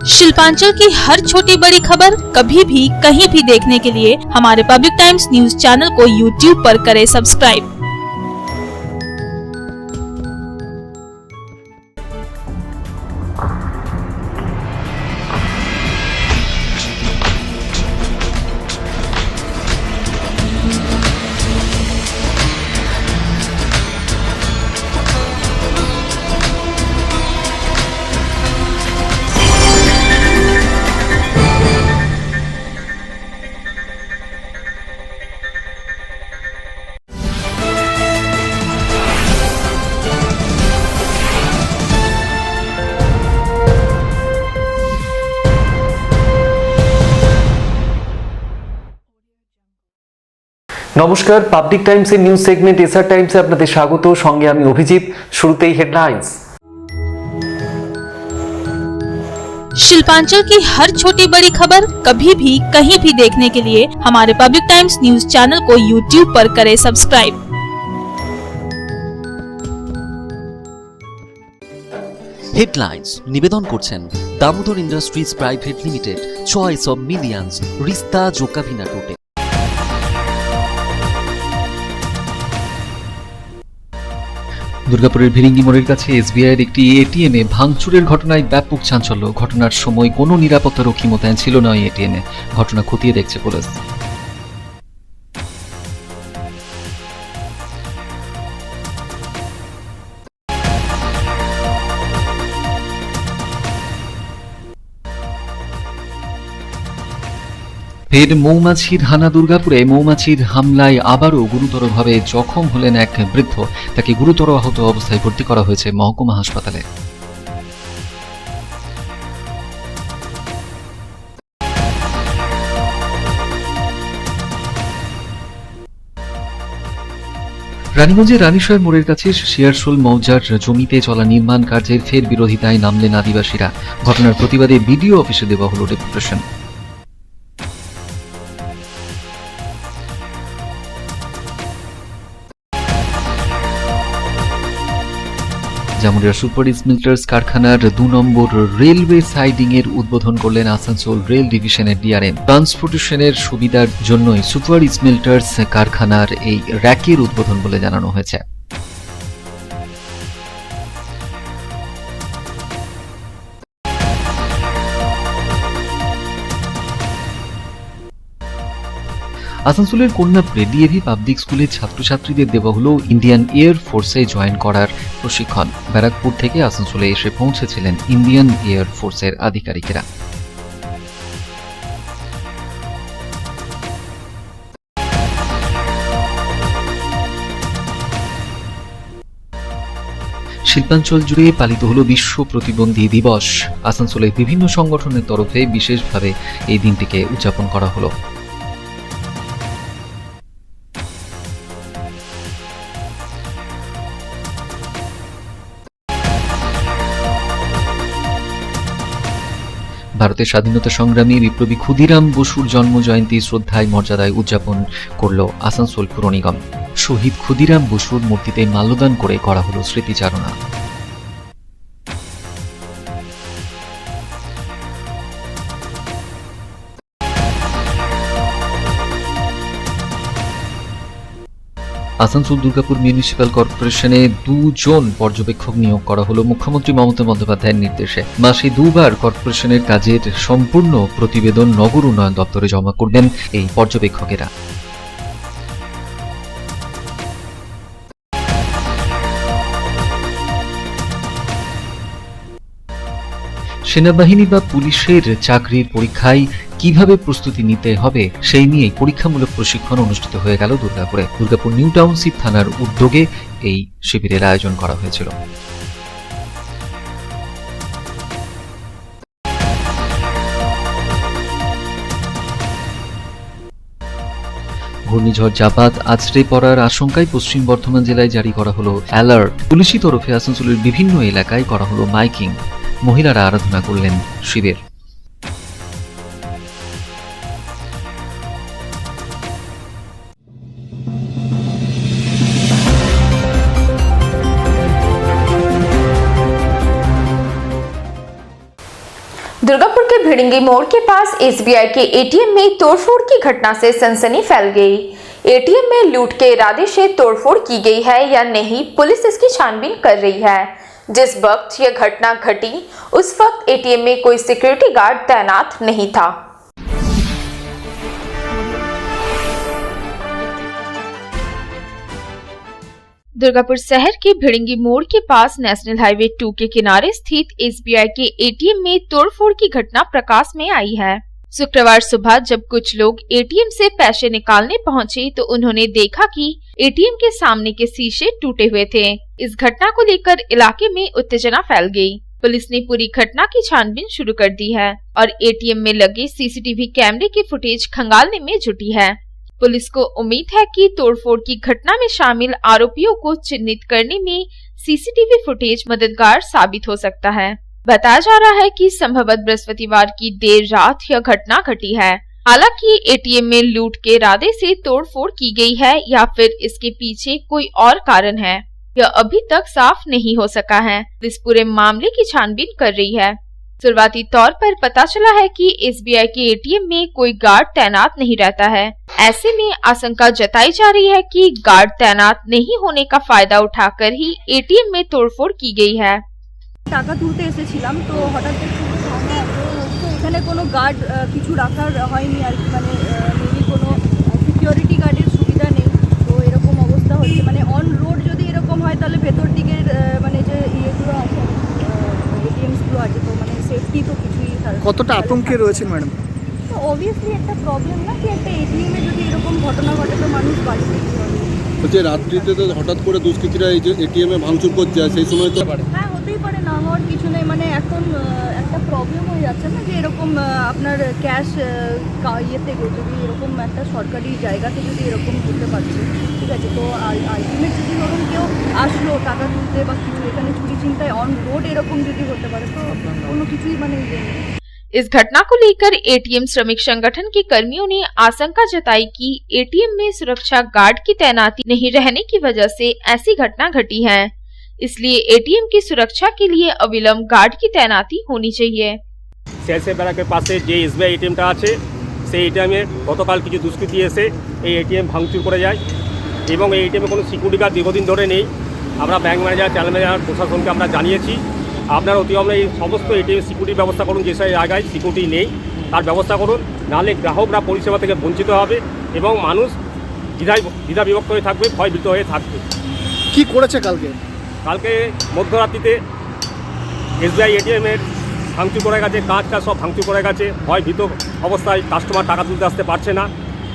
शिल्पांचल की हर छोटी बड़ी खबर कभी भी कहीं भी देखने के लिए हमारे पब्लिक टाइम्स न्यूज चैनल को यूट्यूब पर करें सब्सक्राइब। নমস্কার, পাবলিক টাইমসের নিউজ সেগমেন্ট এসআর টাইমসে আপনাদের স্বাগত। সঙ্গে আমি অভিজিৎ। শুরুতেই হেডলাইন্স। शिल्पांचल की हर छोटी बड़ी खबर कभी भी कहीं भी देखने के लिए हमारे पब्लिक टाइम्स न्यूज चैनल को यूट्यूब पर करें सब्सक्राइब। হেডলাইন্স নিবেদন করছেন Damodar industries private limited, choice of millions, রিস্তা জোকাভিনা টোটে। দুর্গাপুরের ভিরিঙ্গি মোড়ের কাছে এসবিআইয়ের একটি এটিএমে ভাঙচুরের ঘটনায় ব্যাপক চাঞ্চল্য। ঘটনার সময় কোনো নিরাপত্তারক্ষী মোতায়েন ছিল না এই এটিএমে। ঘটনা খতিয়ে দেখছে পুলিশ। ফের মৌমাছির হানা দুর্গাপুরে। মৌমাছির হামলায় আবারও গুরুতরভাবে জখম হলেন এক বৃদ্ধ। তাকে গুরুতর আহত অবস্থায় ভর্তি করা হয়েছে মহকুমা হাসপাতালে। রানীগঞ্জের রানীশয় মোড়ের কাছে শিয়ারশোল মৌজার জমিতে চলা নির্মাণ কার্যের ফের বিরোধিতায় নামলেন আদিবাসীরা। ঘটনার প্রতিবাদে বিডিও অফিসে দেওয়া হল ডেপুটেশন। জামুরিয়া সুপার স্মিল্টার্স কারখানার ২ নম্বর রেলওয়ে সাইডিং এর উদ্বোধন করলেন আসানসোল রেল ডিভিশনের ডিআরএম। ট্রান্সপোর্টেশনের সুবিধার জন্যই সুপার স্মিল্টার্স কারখানার এই র্যাকের উদ্বোধন বলে জানানো হয়েছে। আসানসোলের কন্যাপুরে ডিএভি পাবলিক স্কুলের ছাত্রছাত্রীদের দেওয়া হল ইন্ডিয়ান এয়ার ফোর্সে জয়েন করার প্রশিক্ষণ। ব্যারাকপুর থেকে আসানসোলে এসে পৌঁছেছিলেন ইন্ডিয়ান এয়ার ফোর্সের আধিকারিকেরা। শিল্পাঞ্চল জুড়ে পালিত হল বিশ্ব প্রতিবন্ধী দিবস। আসানসোলের বিভিন্ন সংগঠনের তরফে বিশেষভাবে এই দিনটিকে উদযাপন করা হলো। ভারতের স্বাধীনতা সংগ্রামী বিপ্লবী ক্ষুদিরাম বসুর জন্ম জয়ন্তী শ্রদ্ধায় মর্যাদায় উদযাপন করল আসানসোল পুর নিগম। শহীদ ক্ষুদিরাম বসুর মূর্তিতে মাল্যদান করে করা হল স্মৃতিচারণা। আসানসোল দুর্গাপুর মিউনিসিপ্যাল কর্পোরেশনে ২ জন পর্যবেক্ষক নিয়োগ করা হলো মুখ্যমন্ত্রী মমতা বন্দ্যোপাধ্যায়ের নির্দেশে। মাসে ২ বার কর্পোরেশনের কাজের সম্পূর্ণ প্রতিবেদন নগর উন্নয়ন দপ্তরে জমা করবেন এই পর্যবেক্ষকেরা। সেনাবাহিনী বা পুলিশের চাকরির পরীক্ষায় কিভাবে প্রস্তুতি নিতে হবে সেই নিয়ে পরীক্ষামূলক প্রশিক্ষণ অনুষ্ঠিত হয়ে গেল দুর্গাপুরে। দুর্গাপুর নিউ টাউনশিপ থানার উদ্যোগে এই শিবিরের আয়োজন করা হয়েছিল। ঘূর্ণিঝড় জাপাত আছড়ে পড়ার আশঙ্কায় পশ্চিম বর্ধমান জেলায় জারি করা হলো অ্যালার্ট। পুলিশি তরফে আসানসোলের বিভিন্ন এলাকায় করা হলো মাইকিং। মহিলারা আরাধনা করলেন শিবের। দুর্গাপুর के भिड़ंगी मोड़ के पास एसबीआई के एटीएम में तोड़फोड़ की घटना से सनसनी फैल गई। एटीएम में लूट के इरादे से तोड़फोड़ की गई है या नहीं, पुलिस इसकी छानबीन कर रही है। जिस वक्त यह घटना घटी उस वक्त एटीएम में कोई सिक्योरिटी गार्ड तैनात नहीं था। दुर्गापुर शहर के भिड़ंगी मोड़ के पास नेशनल हाईवे 2 के किनारे स्थित एसबीआई के एटीएम में तोड़फोड़ की घटना प्रकाश में आई है। शुक्रवार सुबह जब कुछ लोग एटीएम से पैसे निकालने पहुंचे तो उन्होंने देखा कि एटीएम के सामने के शीशे टूटे हुए थे। इस घटना को लेकर इलाके में उत्तेजना फैल गई। पुलिस ने पूरी घटना की छानबीन शुरू कर दी है और एटीएम में लगे सीसीटीवी कैमरे की फुटेज खंगालने में जुटी है। पुलिस को उम्मीद है कि तोड़फोड़ की घटना में शामिल आरोपियों को चिन्हित करने में सीसीटीवी फुटेज मददगार साबित हो सकता है। बताया जा रहा है कि संभवतः बृहस्पतिवार की देर रात यह घटना घटी है। हालांकि एटीएम में लूट के इरादे से तोड़फोड़ की गई है या फिर इसके पीछे कोई और कारण है, यह अभी तक साफ नहीं हो सका है। इस पूरे मामले की छानबीन कर रही है। शुरुआती तौर पर पता चला है कि एसबीआई के एटीएम में कोई गार्ड तैनात नहीं रहता है। ऐसे में आशंका जताई जा रही है कि गार्ड तैनात नहीं होने का फायदा उठाकर ही एटीएम में तोड़फोड़ की गई है। টাকা তুলতে এসেছিলাম তো হঠাৎ দেখছি এখানে কোনো গার্ড কিছু রাখার হয়নি আর কি, মানে মেবি কোনো সিকিউরিটি গার্ডের সুবিধা নেই। তো এরকম অবস্থা হচ্ছে, মানে অন রোড যদি এরকম হয় তাহলে ভেতর দিকের মানে যে ইয়েগুলো আছে এটিএমসগুলো আছে তো মানে সেফটি তো কিছুই থাকে। কতটা আতঙ্কে রয়েছেন ম্যাডাম? তো অবভিয়াসলি একটা প্রবলেম না কি, একটা এটিএমে যদি এরকম ঘটনা ঘটে তো মানুষ বাড়িতে কী হবে। হচ্ছে রাত্রিতে তো হঠাৎ করে দুষ্কৃতীরা এই যে এটিএমে ভাঙচুর করছে, সেই সময় তো হ্যাঁ হতেই পারে, না হওয়ার কিছু নেই। মানে এখন একটা প্রবলেম হয়ে যাচ্ছে না যে এরকম আপনার ক্যাশ ইয়েতে যদি এরকম একটা সরকারি জায়গাতে যদি এরকম করতে পারছে, ঠিক আছে। তো আলটিমেট যদি ধরুন কেউ আসলো টাকা তুলতে বা কিছু এখানে চুরি চিন্তায় অন রোড এরকম যদি হতে পারে তো কোনো কিছুই মানে इस घटना को लेकर एटीएम श्रमिक संगठन के कर्मियों ने आशंका जताई कि एटीएम में सुरक्षा गार्ड की तैनाती नहीं रहने की वजह से ऐसी घटना घटी है। इसलिए एटीएम की सुरक्षा के लिए अविलंब गार्ड की तैनाती होनी चाहिए। সেলসে ব্যারাকের পাশে যে এসবিআই এটিএমটা আছে সেই এটিএমে গতকাল কিছু দুষ্কৃতী এসে এই এটিএম ভাঙচুর করে যায় এবং এই এটিএমে কোনো সিকিউরিটি গার্ড দীর্ঘদিন ধরে নেই। আমরা ব্যাংক ম্যানেজার, চ্যানেল ম্যানেজার, প্রশাসনকে আমরা জানিয়েছি আপনারা অতি অবশ্যই এই সমস্ত এটিএম সিকিউরিটির ব্যবস্থা করুন, যে সেই জায়গায় সিকিউরিটি নেই তার ব্যবস্থা করুন, নাহলে গ্রাহকরা পরিষেবা থেকে বঞ্চিত হবে এবং মানুষ দ্বিধা বিভক্ত হয়ে থাকবে, ভয়ভীত হয়ে থাকবে। কি করেছে কালকে মধ্যরাত্রিতে এসবিআই এটিএমের ভাঙচুর করে গেছে, কাঁচ সব ভাঙচুর করে গেছে। ভয়ভীত অবস্থায় কাস্টমার টাকা তুলতে আসতে পারছে না।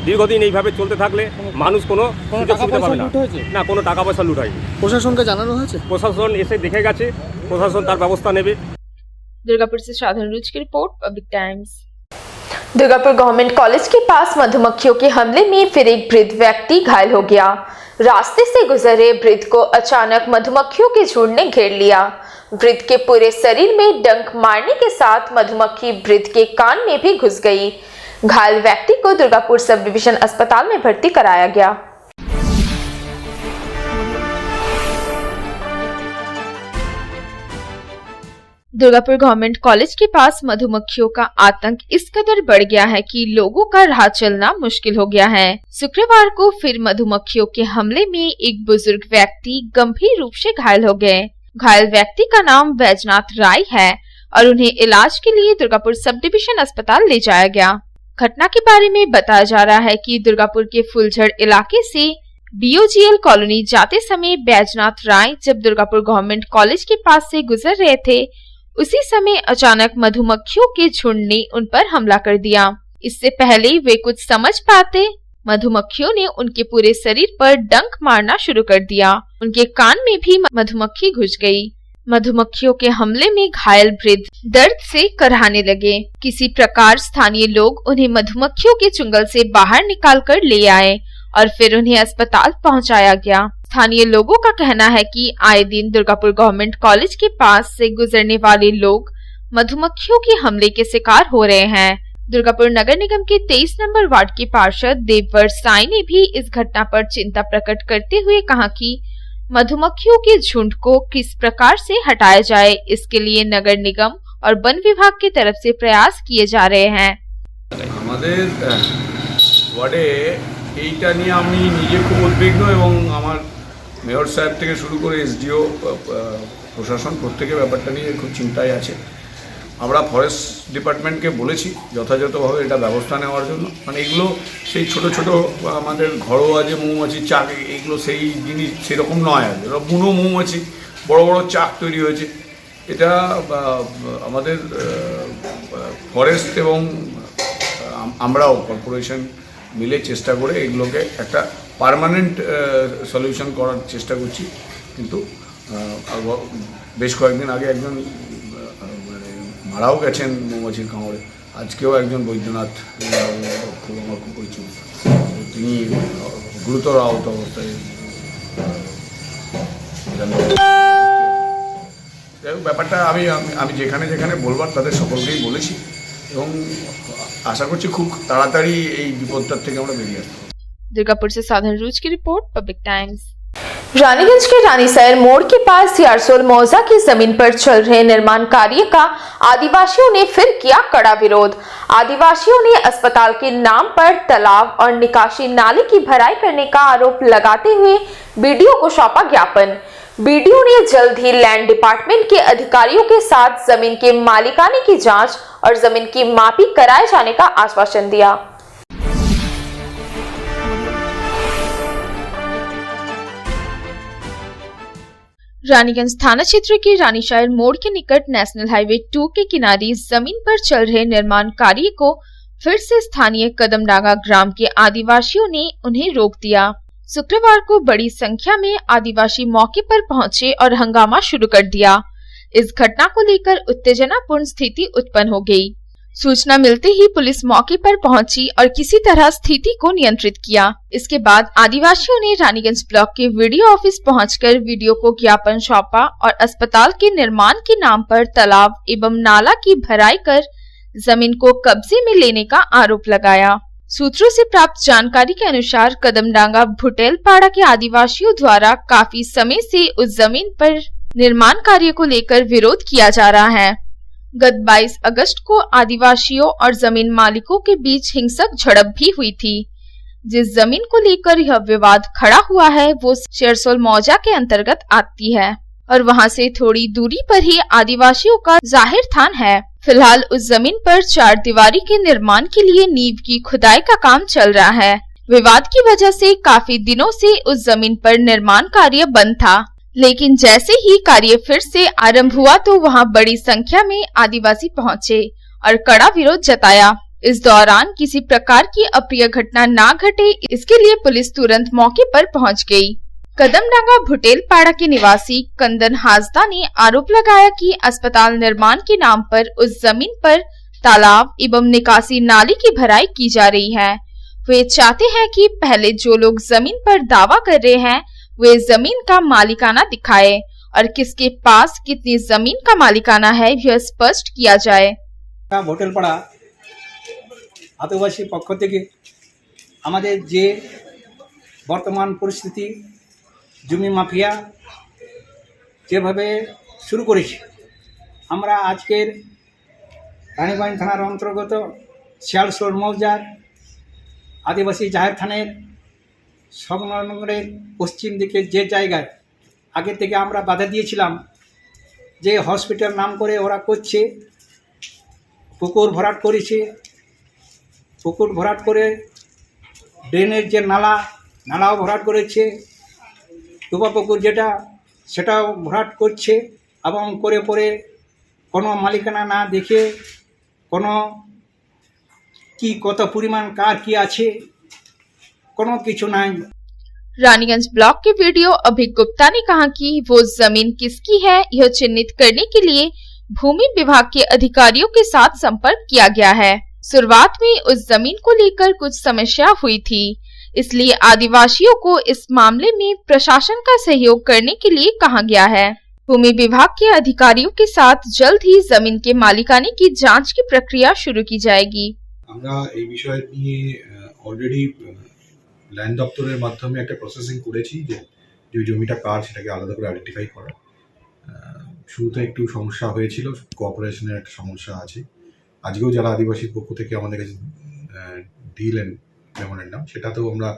দীর্ঘদিন এইভাবে চলতে থাকলে মানুষ কোনো সুযোগ সুবিধা পাবে না, কোনো টাকা পয়সা লুট হয়নি। প্রশাসনকে জানানো হয়েছে? প্রশাসন এসে দেখে গেছে, প্রশাসন তার ব্যবস্থা নেবে। दुर्गापुर से साधन रुच की report, public times. Durgapur government college के पास मधुमक्खियों के हमले में फिर एक वृद्ध व्यक्ति घायल हो गया। रास्ते से गुजर रहे वृद्ध को अचानक मधुमक्खियों के झुंड ने घेर लिया। वृद्ध के पूरे शरीर में डंक मारने के साथ मधुमक्खी वृद्ध के कान में भी घुस गई। घायल व्यक्ति को दुर्गापुर सब डिवीजन अस्पताल में भर्ती कराया गया। दुर्गापुर गवर्नमेंट कॉलेज के पास मधुमक्खियों का आतंक इस कदर बढ़ गया है कि लोगों का राह चलना मुश्किल हो गया है। शुक्रवार को फिर मधुमक्खियों के हमले में एक बुजुर्ग व्यक्ति गंभीर रूप से घायल हो गए। घायल व्यक्ति का नाम बैजनाथ राय है और उन्हें इलाज के लिए दुर्गापुर सब डिवीजन अस्पताल ले जाया गया। घटना के बारे में बताया जा रहा है कि दुर्गापुर के फुलझड़ इलाके से बीओजीएल कॉलोनी जाते समय बैजनाथ राय जब दुर्गापुर गवर्नमेंट कॉलेज के पास से गुजर रहे थे, उसी समय अचानक मधुमक्खियों के झुंड ने उन पर हमला कर दिया। इससे पहले वे कुछ समझ पाते, मधुमक्खियों ने उनके पूरे शरीर पर डंक मारना शुरू कर दिया। उनके कान में भी मधुमक्खी घुस गई। मधुमक्खियों के हमले में घायल वृद्ध दर्द से कराहने लगे। किसी प्रकार स्थानीय लोग उन्हें मधुमक्खियों के चुंगल से बाहर निकालकर ले आए और फिर उन्हें अस्पताल पहुंचाया गया। स्थानीय लोगों का कहना है कि आए दिन दुर्गापुर गवर्नमेंट कॉलेज के पास से गुजरने वाले लोग मधुमक्खियों के हमले के शिकार हो रहे हैं। दुर्गापुर नगर निगम के 23 नंबर वार्ड के पार्षद देववर साई ने भी इस घटना पर चिंता प्रकट करते हुए कहा कि मधुमक्खियों के झुंड को किस प्रकार से हटाया जाए, इसके लिए नगर निगम और वन विभाग की तरफ से प्रयास किए जा रहे हैं। আমাদের ওয়ার্ডে এইটা নিয়ে আমি নিজে খুব উদ্বিগ্ন এবং আমার মেয়র সাহেব থেকে শুরু করে এসডিও প্রশাসন প্রত্যেকে ব্যাপারটা নিয়ে খুব চিন্তায় আছে। আমরা ফরেস্ট ডিপার্টমেন্টকে বলেছি যথাযথভাবে এটা ব্যবস্থা নেওয়ার জন্য, মানে এগুলো সেই ছোট ছোট আমাদের ঘরোয়া যে মৌমাছির চাক, এগুলো সেই জিনিস সেরকম নয়, আর এগুলো বুনো মৌমাছি, বড় বড় চাক তৈরি হয়েছে। এটা আমাদের ফরেস্ট এবং আমরাও কর্পোরেশন মিলে চেষ্টা করে এগুলোকে একটা পার্মানেন্ট সলিউশন করার চেষ্টা করছি। কিন্তু বেশ কয়েকদিন আগে একজন মানে মারাও গেছেন মৌমাছির কামড়ে, আজকেও একজন বৈদ্যনাথ খুব আমার খুব পরিচিত, তিনি গুরুতর আহত অবস্থায়। ব্যাপারটা আমি যেখানে যেখানে বলবার তাদের সকলকেই বলেছি এবং আশা করছি খুব তাড়াতাড়ি এই বিপদটার থেকে আমরা বেরিয়ে আসবো। दुर्गापुर से साधन रूज की रिपोर्ट, पब्लिक टाइम्स। रानीगंज के रानीसैर मोड़ के पास सियारसोल मौजा की जमीन पर चल रहे निर्माण कार्य का आदिवासियों ने फिर किया कड़ा विरोध। आदिवासियों ने अस्पताल के नाम पर तालाब और निकासी नाले की भराई करने का आरोप लगाते हुए बीडीओ को सौंपा ज्ञापन। बीडीओ ने जल्द ही लैंड डिपार्टमेंट के अधिकारियों के साथ जमीन के मालिकाने की जांच और जमीन की मापी कराए जाने का आश्वासन दिया। रानीगंज थाना क्षेत्र के रानीशायर मोड़ के निकट नेशनल हाईवे 2 के किनारे जमीन पर चल रहे निर्माण कार्य को फिर से स्थानीय कदमडांगा ग्राम के आदिवासियों ने उन्हें रोक दिया। शुक्रवार को बड़ी संख्या में आदिवासी मौके पर पहुंचे और हंगामा शुरू कर दिया। इस घटना को लेकर उत्तेजनापूर्ण स्थिति उत्पन्न हो गई। सूचना मिलते ही पुलिस मौके पर पहुंची और किसी तरह स्थिति को नियंत्रित किया। इसके बाद आदिवासियों ने रानीगंज ब्लॉक के वीडियो ऑफिस पहुंचकर वीडियो को ज्ञापन सौंपा और अस्पताल के निर्माण के नाम पर तालाब एवं नाला की भराई कर जमीन को कब्जे में लेने का आरोप लगाया। सूत्रों से प्राप्त जानकारी के अनुसार कदमडांगा भुटेलपाड़ा के आदिवासियों द्वारा काफी समय से उस जमीन पर निर्माण कार्य को लेकर विरोध किया जा रहा है। गत 22 अगस्त को आदिवासियों और जमीन मालिकों के बीच हिंसक झड़प भी हुई थी। जिस जमीन को लेकर यह विवाद खड़ा हुआ है वो सियारसोल मौजा के अंतर्गत आती है और वहां से थोड़ी दूरी पर ही आदिवासियों का जाहिर थान है। फिलहाल उस जमीन पर 4 दीवारी के निर्माण के लिए नींव की खुदाई का काम चल रहा है। विवाद की वजह से काफी दिनों से उस जमीन पर निर्माण कार्य बंद था, लेकिन जैसे ही कार्य फिर से आरंभ हुआ तो वहां बड़ी संख्या में आदिवासी पहुंचे और कड़ा विरोध जताया। इस दौरान किसी प्रकार की अप्रिय घटना ना घटे, इसके लिए पुलिस तुरंत मौके पर पहुंच गई। कदमडांगा भुटेलपाड़ा के निवासी कंदन हाजदा ने आरोप लगाया कि अस्पताल निर्माण के नाम पर उस जमीन पर तालाब एवं निकासी नाली की भराई की जा रही है। वे चाहते हैं कि पहले जो लोग जमीन पर दावा कर रहे हैं वे जमीन का मालिकाना दिखाए और किसके पास कितनी जमीन का मालिकाना है यह स्पष्ट किया जाए। ভোটেলপাড়া আদিবাসী পক্ষ থেকে আমাদের যে বর্তমান পরিস্থিতি জমি মাফিয়া যেভাবে শুরু করেছে, আমরা আজকের রানীগঞ্জ থানার অন্তর্গত সিয়ালসোল মৌজার আদিবাসী জাহের থানের সংলগ্নের পশ্চিম দিকে যে জায়গায় আগে থেকে আমরা বাধা দিয়েছিলাম যে হসপিটাল নাম করে ওরা করছে, পুকুর ভরাট করেছে, পুকুর ভরাট করে ড্রেনের যে নালাও ভরাট করেছে, ডুবা পুকুর যেটা সেটাও ভরাট করছে এবং করে পরে কোনো মালিকানা না দেখে কোনো কি কত পরিমাণ কার কি আছে কোনো কিছু নাই। रानीगंज ब्लॉक के वीडियो अभिक गुप्ता ने कहा कि वो जमीन किसकी है यह चिन्हित करने के लिए भूमि विभाग के अधिकारियों के साथ संपर्क किया गया है। शुरुआत में उस जमीन को लेकर कुछ समस्या हुई थी, इसलिए आदिवासियों को इस मामले में प्रशासन का सहयोग करने के लिए कहा गया है। भूमि विभाग के अधिकारियों के साथ जल्द ही जमीन के मालिकाने की जांच की प्रक्रिया शुरू की जाएगी। আমরা এই বিষয় নিয়ে অলরেডি ল্যান্ড দপ্তরের মাধ্যমে একটা প্রসেসিং করেছি যে জমিটা কার সেটাকে আলাদা করে আইডেন্টিফাই করা। শুরুতে একটু সমস্যা হয়েছিল, কোঅপারেশনের একটা সমস্যা আছে। আজকেও যারা আদিবাসীর পক্ষ থেকে আমাদের কাছে দিলেন মেমোরেন্ডাম, সেটাতেও আমরা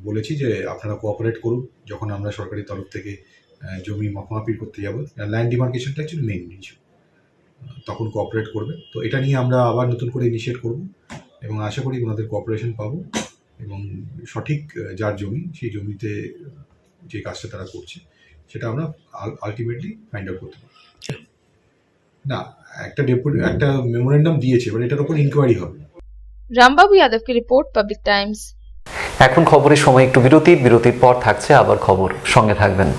বলেছি যে আপনারা কোঅপারেট করুন যখন আমরা সরকারি তরফ থেকে জমি মাপামাপি করতে যাব। ল্যান্ড ডিমার্কেশনটা অ্যাকচুয়ালি মেইন ইস্যু, তখন কোঅপারেট করবে। তো এটা নিয়ে আমরা আবার নতুন করে ইনিশিয়েট করব এবং আশা করি ওনাদের কোঅপারেশন পাবো এবং সঠিক যার জমি সেই জমিতে যে কাজটা তারা করছে সেটা আমরা আলটিমেটলি ফাইন্ড আউট করতে পারবো। না, একটা মেমোরেন্ডাম দিয়েছে, এবার এটার উপর ইনকোয়ারি হবে। रामबाबू यादव की रिपोर्ट, पब्लिक टाइम्स। এখন খবরের সময় একটু বিরতির পর থাকছে আবার খবর, সঙ্গে থাকবেন।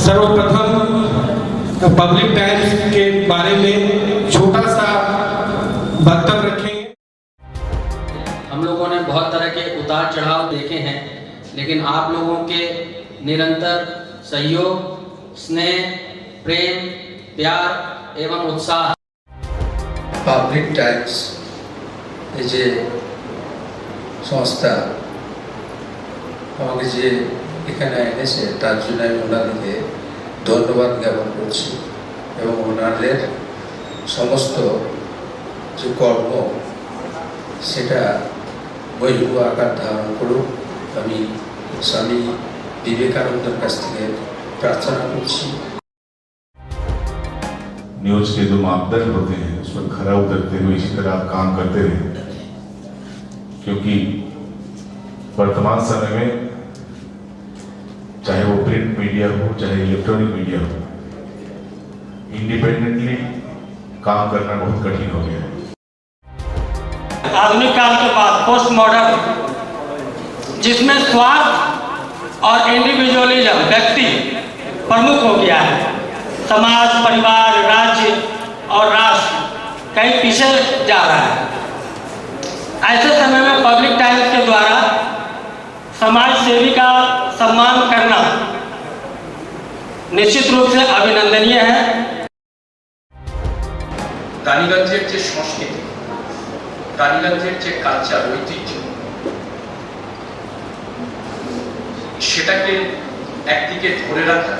सर्वप्रथम पब्लिक टाइम्स के बारे में छोटा सा वक्तव्य रखेंगे। हम लोगों ने बहुत तरह के उतार चढ़ाव देखे हैं, लेकिन आप लोगों के निरंतर सहयोग, स्नेह, प्रेम, प्यार एवं उत्साह। পাবলিক টাইমস এই যে সংস্থা আমাকে যে এখানে এনেছে তার জন্য আমি ওনাদেরকে ধন্যবাদ জ্ঞাপন করছি এবং ওনাদের সমস্ত যে কর্ম সেটা বৈভব আকার ধারণ করুক আমি স্বামী বিবেকানন্দের কাছ থেকে প্রার্থনা করছি। न्यूज के जो मापदंड होते हैं उस पर खरा उतरते हुए इसी तरह आप काम करते रहे, क्योंकि वर्तमान समय में चाहे वो प्रिंट मीडिया हो चाहे इलेक्ट्रॉनिक मीडिया हो, इंडिपेंडेंटली काम करना बहुत कठिन हो गया है। आधुनिक काल के बाद पोस्ट मॉडर्न, जिसमें स्वार्थ और इंडिविजुअलिज्म व्यक्ति प्रमुख हो गया है, समाज, परिवार, राज्य और राष्ट्र कहीं पीछे जा रहा है। ऐसे समय में पब्लिक टाइम्स के द्वारा समाज सेवी का सम्मान करना निश्चित रूप से अभिनंदनीय है। টালিগঞ্জের যে সংস্কৃতি, টালিগঞ্জের যে কালচার, ঐতিহ্য, সেটাকে একদিকে ধরে রাখা,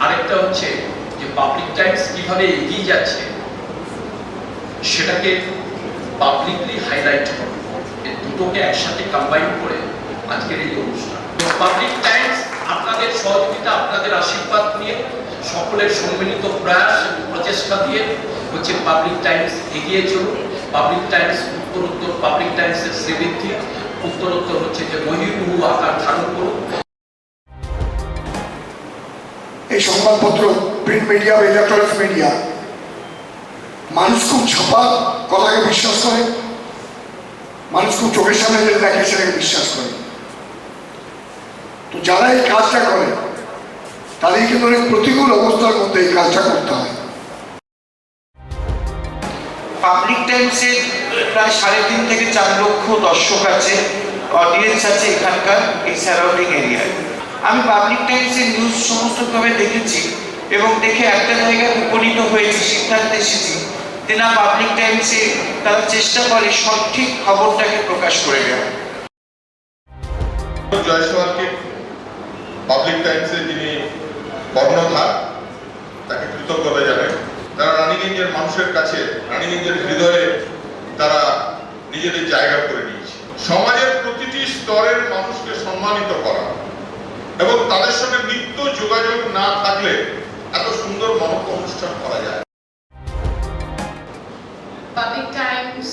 আরেকটা হচ্ছে যে পাবলিক টাইমস কিভাবে এগিয়ে যাচ্ছে সেটাকে পাবলিকলি হাইলাইট করা, এই দুটোকে একসাথে কম্বাইন করে আজকের এই অনুষ্ঠান। পাবলিক টাইমস আপনাদের সহযোগিতা, আপনাদের আশীর্বাদ নিয়ে, সকলের সম্মিলিত প্রয়াস এবং প্রচেষ্টা দিয়ে হচ্ছে পাবলিক টাইমস এগিয়ে চলুন। পাবলিক টাইমস উত্তরোত্তর, পাবলিক টাইমসের শ্রীবৃদ্ধি উত্তরোত্তর হচ্ছে যে বহির্মুখ আকার ধারণ করুন। এই সংবাদপত্র, প্রিন্ট মিডিয়া বা ইলেকট্রনিক্স মিডিয়া, মানুষ খুব ছাপা কথাকে বিশ্বাস করে, মানুষ খুব চোখের সামনে যেটা দেখে সেটাকে বিশ্বাস করে। তো যারা এই কাজটা করে তাদের কিন্তু অনেক প্রতিকূল অবস্থার মধ্যে এই কাজটা করতে হয়। পাবলিক টাইমসে প্রায় 3.5 থেকে 4 লক্ষ দর্শক আছে, অডিয়েন্স আছে এখানকার এই সারাউন্ডিং এরিয়ায়। আমি পাবলিক টাইমসের নিউজ সমস্তভাবে দেখেছি এবং দেখে একটা জায়গায় উপনীত হয়েছি, সিদ্ধান্তে এসেছি যে না, পাবলিক টাইমসে তারা চেষ্টা করে সঠিক খবরটাকে প্রকাশ করে দেওয়া। জয়সওয়ালকে পাবলিক টাইমসে যিনি কর্ণধার, তাকে কৃতজ্ঞতা জানাই। তারা রানীগঞ্জের মানুষের কাছে, রানীগঞ্জের হৃদয়ে তারা নিজেদের জায়গা করে নিয়েছে। সমাজের প্রতিটি স্তরের মানুষকে সম্মানিত করা এবং তাদের সঙ্গে নিত্য যোগাযোগ না থাকলে এত সুন্দর মহৎ অনুষ্ঠান করা যায়। Public Times,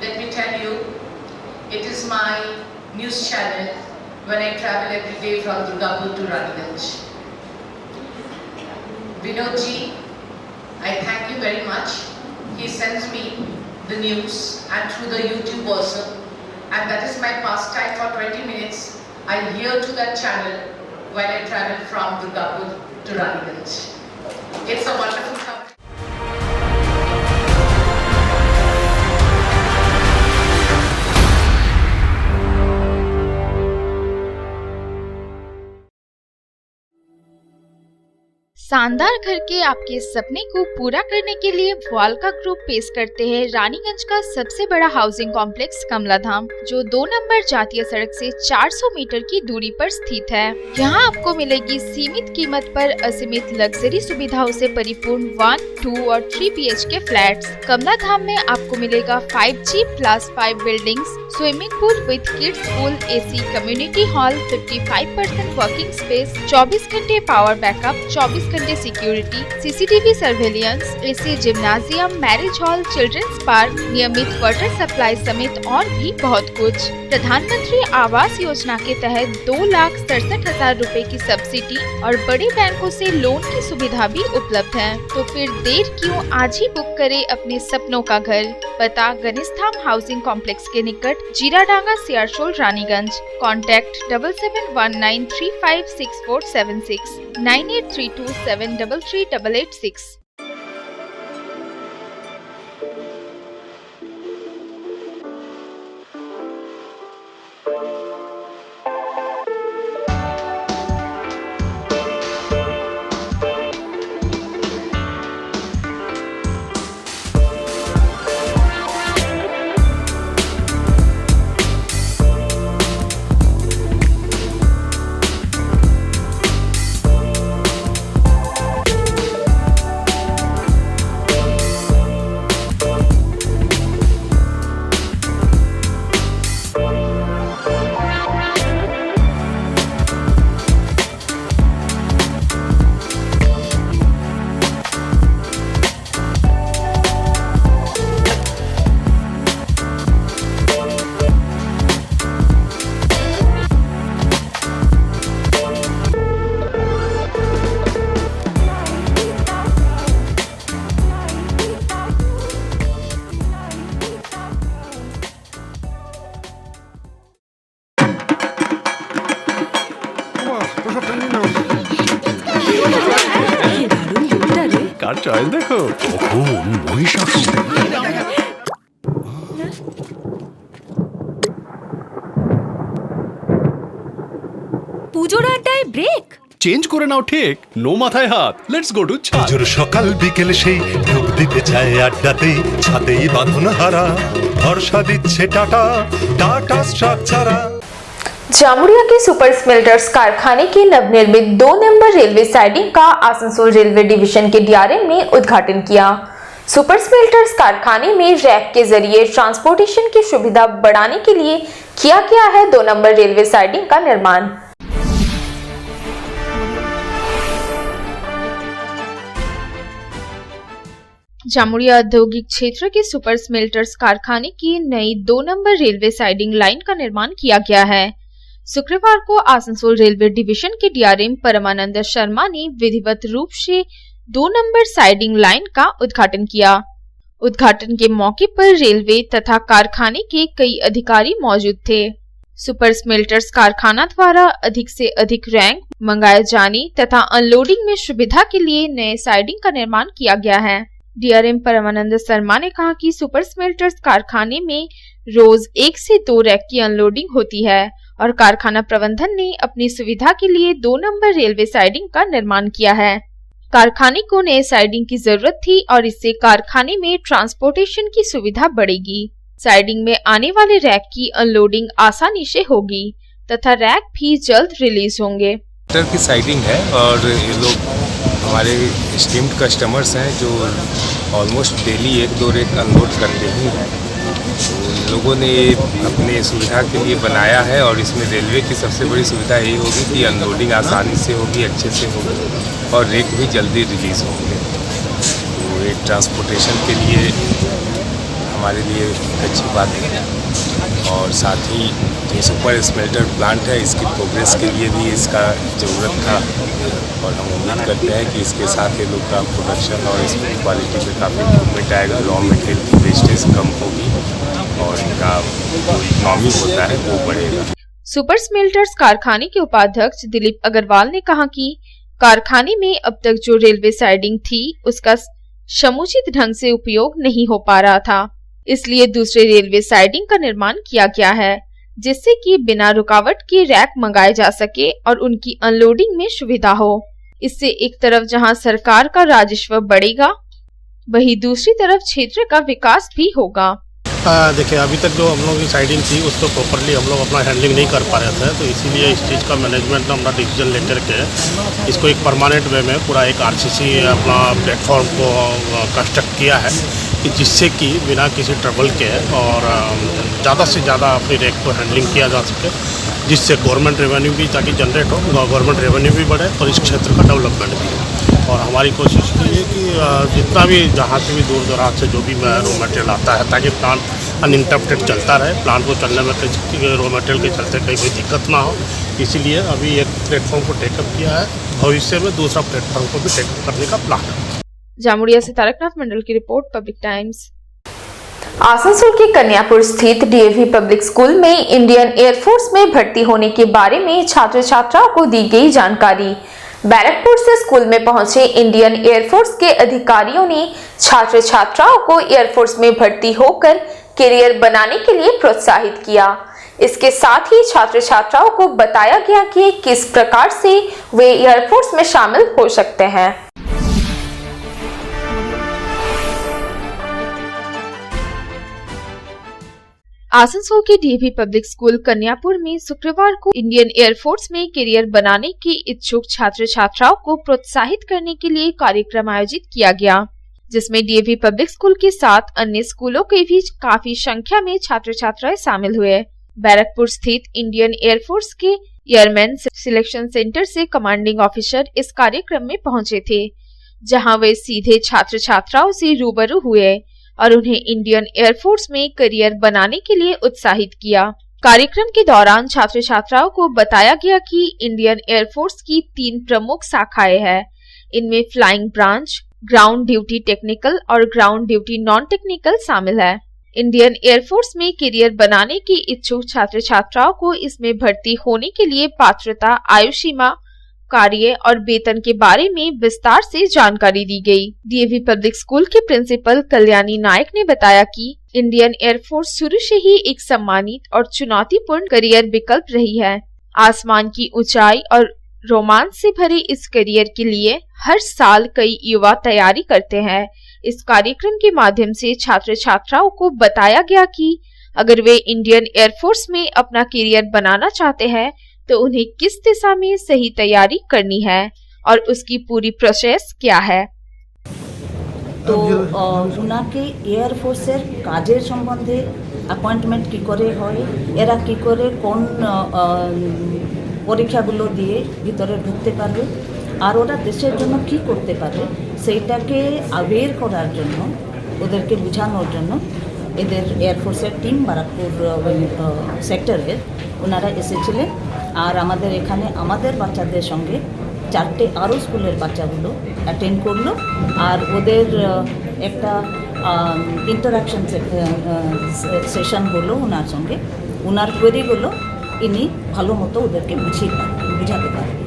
let me tell you, it is my news channel when I travel every day from Durgapur to Raniganj. Vinodji, I thank you very much. He sends me the news and through the YouTube also, and that is my pastime for 20 minutes. I hear to that channel when I travel from Durgapur to Raniganj. It's a wonderful company. शानदार घर के आपके सपने को पूरा करने के लिए वालका ग्रुप पेश करते हैं रानीगंज का सबसे बड़ा हाउसिंग कॉम्प्लेक्स कमलाधाम, जो 2 नंबर जातीय सड़क से 400 मीटर की दूरी पर स्थित है। यहाँ आपको मिलेगी सीमित कीमत पर असीमित लग्जरी सुविधाओं से परिपूर्ण 1, 2 और 3 BHK फ्लैट्स। कमलाधाम में आपको मिलेगा 5G+5 buildings, swimming pool with kids pool, AC community hall, 55% working space, 24 घंटे पावर बैकअप, 24 घंटे security, CCTV surveillance, AC gymnasium, marriage hall, children's park, नियमित वाटर सप्लाई समेत और भी बहुत कुछ। प्रधानमंत्री आवास योजना के तहत 2,67,000 रुपए की सब्सिडी और बड़े बैंकों से लोन की सुविधा भी उपलब्ध है। तो फिर देर क्यों, आज ही बुक करें अपने सपनों का घर। पता गणेशधाम हाउसिंग कॉम्प्लेक्स के निकट, जीराडांगा, सियारशोल, रानीगंज। कॉन्टैक्ट 7719356476 9832733886। কার চয়েস দেখো, কখন মহিষাসুর। পুজোর আড্ডায় ব্রেক চেঞ্জ করে নাও ঠিক, নো মাথায় হাত। লেটস গো টু ছাদ। পুজোর সকাল বিকেল সেই ডুব দিতে চায় আড্ডাতেই, ছাদেই বাঁধন হারা ভরসা দিচ্ছে টাটা, টাটা স্ট্রাকচারা। जामुरिया के सुपर स्मेल्टर्स कारखाने की नवनिर्मित 2 नंबर रेलवे साइडिंग का आसनसोल रेलवे डिवीजन के DRM ने उद्घाटन किया। सुपर स्मेल्टर्स कारखाने में रैक के जरिए ट्रांसपोर्टेशन की सुविधा बढ़ाने के लिए किया गया है 2 नंबर रेलवे साइडिंग का निर्माण। जामुरिया औद्योगिक क्षेत्र के सुपर स्मेल्टर्स कारखाने की नई 2 नंबर रेलवे साइडिंग लाइन का निर्माण किया गया है। शुक्रवार को आसनसोल रेलवे डिवीजन के DRM परमानंद शर्मा ने विधिवत रूप से 2 नंबर साइडिंग लाइन का उद्घाटन किया। उद्घाटन के मौके पर रेलवे तथा कारखाने के कई अधिकारी मौजूद थे। सुपर स्मेल्टर्स कारखाना द्वारा अधिक से अधिक रैंक मंगाए जाने तथा अनलोडिंग में सुविधा के लिए नए साइडिंग का निर्माण किया गया है। DRM परमानंद शर्मा ने कहा कि सुपर स्मेल्टर्स कारखाने में रोज 1 से 2 रैक की अनलोडिंग होती है और कारखाना प्रबंधन ने अपनी सुविधा के लिए 2 नंबर रेलवे साइडिंग का निर्माण किया है। कारखाने को नए साइडिंग की जरूरत थी और इससे कारखाने में ट्रांसपोर्टेशन की सुविधा बढ़ेगी। साइडिंग में आने वाले रैक की अनलोडिंग आसानी से होगी तथा रैक भी जल्द रिलीज होंगे। की साइडिंग है और ये लोग हमारे स्टीम्ड कस्टमर्स हैं जो ऑलमोस्ट डेली 1-2 रैक अनलोड करते ही हैं। तो लोगों ने अपने सुविधा के लिए बनाया है और इसमें रेलवे की सबसे बड़ी सुविधा यही होगी कि अनलोडिंग आसानी से होगी, अच्छे से होगी और रेक भी जल्दी रिलीज़ होंगे। तो एक ट्रांसपोर्टेशन के लिए हमारे लिए अच्छी बात है और साथ ही जो सुपर स्मेल्टर प्लांट है इसकी प्रोग्रेस के लिए भी इसका ज़रूरत था और हम उम्मीद करते हैं कि इसके साथ ये लोग का प्रोडक्शन और इसकी क्वालिटी में काफ़ी इम्प्रूवमेंट आएगा। रॉ मटेरियल की वेस्टेज कम होगी और इनका जो इकोनॉमी होता है वो बढ़ेगा। सुपर स्मेल्टर्स कारखाने के उपाध्यक्ष दिलीप अग्रवाल ने कहा कि कारखाने में अब तक जो रेलवे साइडिंग थी उसका समुचित ढंग से उपयोग नहीं हो पा रहा था, इसलिए दूसरे रेलवे साइडिंग का निर्माण किया गया है जिससे कि बिना रुकावट के रैक मंगाए जा सके और उनकी अनलोडिंग में सुविधा हो। इससे एक तरफ जहां सरकार का राजस्व बढ़ेगा, वहीं दूसरी तरफ क्षेत्र का विकास भी होगा। देखिए, अभी तक जो हम लोग की साइडिंग थी उसको प्रॉपरली हम लोग अपना हैंडलिंग नहीं कर पा रहे थे, तो इसीलिए इस चीज़ का मैनेजमेंट ने अपना डिसीजन लेकर के इसको एक परमानेंट वे में पूरा एक आरसीसी अपना प्लेटफॉर्म को कंस्ट्रक्ट किया है कि जिससे कि बिना किसी ट्रबल के और ज़्यादा से ज़्यादा फिर एक को हैंडलिंग किया जा सके, जिससे गवर्नमेंट रेवेन्यू भी ताकि जनरेट हो, गवर्नमेंट रेवेन्यू भी बढ़े और इस क्षेत्र का डेवलपमेंट भी हो। और हमारी कोशिश ये है कि जितना भी जहाँ से भी दूर दराज से जो भी रॉ मटेरियल आता है, ताकि प्लांट अनइंटरप्टेड चलता रहे, प्लांट को चलने में रॉ मटेरियल के चलते कहीं कोई दिक्कत ना हो। इसीलिए अभी एक प्लेटफॉर्म को टेकअप किया है, भविष्य में दूसरा प्लेटफॉर्म को भी टेकअप करने का प्लान है। जामुड़िया से तारकनाथ मंडल की रिपोर्ट, पब्लिक टाइम्स। आसनसोल के कन्यापुर स्थित डीएवी पब्लिक स्कूल में इंडियन एयरफोर्स में भर्ती होने के बारे में छात्र छात्राओं को दी गई जानकारी। बैरकपुर से स्कूल में पहुंचे इंडियन एयरफोर्स के अधिकारियों ने छात्र छात्राओं को एयरफोर्स में भर्ती होकर करियर बनाने के लिए प्रोत्साहित किया। इसके साथ ही छात्र छात्राओं को बताया गया कि किस प्रकार से वे एयरफोर्स में शामिल हो सकते हैं। आसनसोल के डीएवी पब्लिक स्कूल कन्यापुर में शुक्रवार को इंडियन एयरफोर्स में करियर बनाने के इच्छुक छात्र छात्राओं को प्रोत्साहित करने के लिए कार्यक्रम आयोजित किया गया, जिसमें डीएवी पब्लिक स्कूल के साथ अन्य स्कूलों के भी काफी संख्या में छात्र छात्राएं शामिल हुए। बैरकपुर स्थित इंडियन एयरफोर्स के एयरमैन सिलेक्शन सेंटर से कमांडिंग ऑफिसर इस कार्यक्रम में पहुंचे थे, जहां वे सीधे छात्र छात्राओं से रूबरू हुए और उन्हें इंडियन एयरफोर्स में करियर बनाने के लिए उत्साहित किया। कार्यक्रम के दौरान छात्र छात्राओं को बताया गया कि इंडियन एयरफोर्स की 3 प्रमुख शाखाएं हैं। इनमें flying branch, ground duty technical और ग्राउंड ड्यूटी नॉन टेक्निकल शामिल है। इंडियन एयरफोर्स में करियर बनाने के इच्छुक छात्र छात्राओं को इसमें भर्ती होने के लिए पात्रता, आयु सीमा, कार्य और वेतन के बारे में विस्तार से जानकारी दी गई। डीएवी पब्लिक स्कूल के प्रिंसिपल कल्याणी नायक ने बताया कि इंडियन एयरफोर्स शुरू से ही एक सम्मानित और चुनौतीपूर्ण करियर विकल्प रही है। आसमान की ऊंचाई और रोमांच से भरे इस करियर के लिए हर साल कई युवा तैयारी करते हैं। इस कार्यक्रम के माध्यम से छात्र छात्राओं को बताया गया कि अगर वे इंडियन एयरफोर्स में अपना करियर बनाना चाहते हैं तो उन्हें किस दिशा में सही तैयारी करनी है और उसकी पूरी प्रोसेस क्या है। तो उनाके एयरफोर्सের কাজের সম্বন্ধে অ্যাপয়েন্টমেন্ট কি করে হয়, এরা কি করে কোন পরীক্ষাগুলো দিয়ে ভিতরে ঢুকতে পারবে আর ওরা দেশের জন্য কি করতে পারবে সেইটাকে অ্যাওয়্যার করার জন্য, ওদেরকে বোঝানোর জন্য এদের এয়ারফোর্সের টিম বারাকপুর সেক্টরের ওনারা এসেছিলেন। আর আমাদের এখানে আমাদের বাচ্চাদের সঙ্গে 4টে আরও স্কুলের বাচ্চাগুলো অ্যাটেন্ড করলো আর ওদের একটা ইন্টারাকশন সেশন হলো ওনার সঙ্গে। ওনার কোয়েরিগুলো ইনি ভালো মতো ওদেরকে বুঝাতে পারবেন।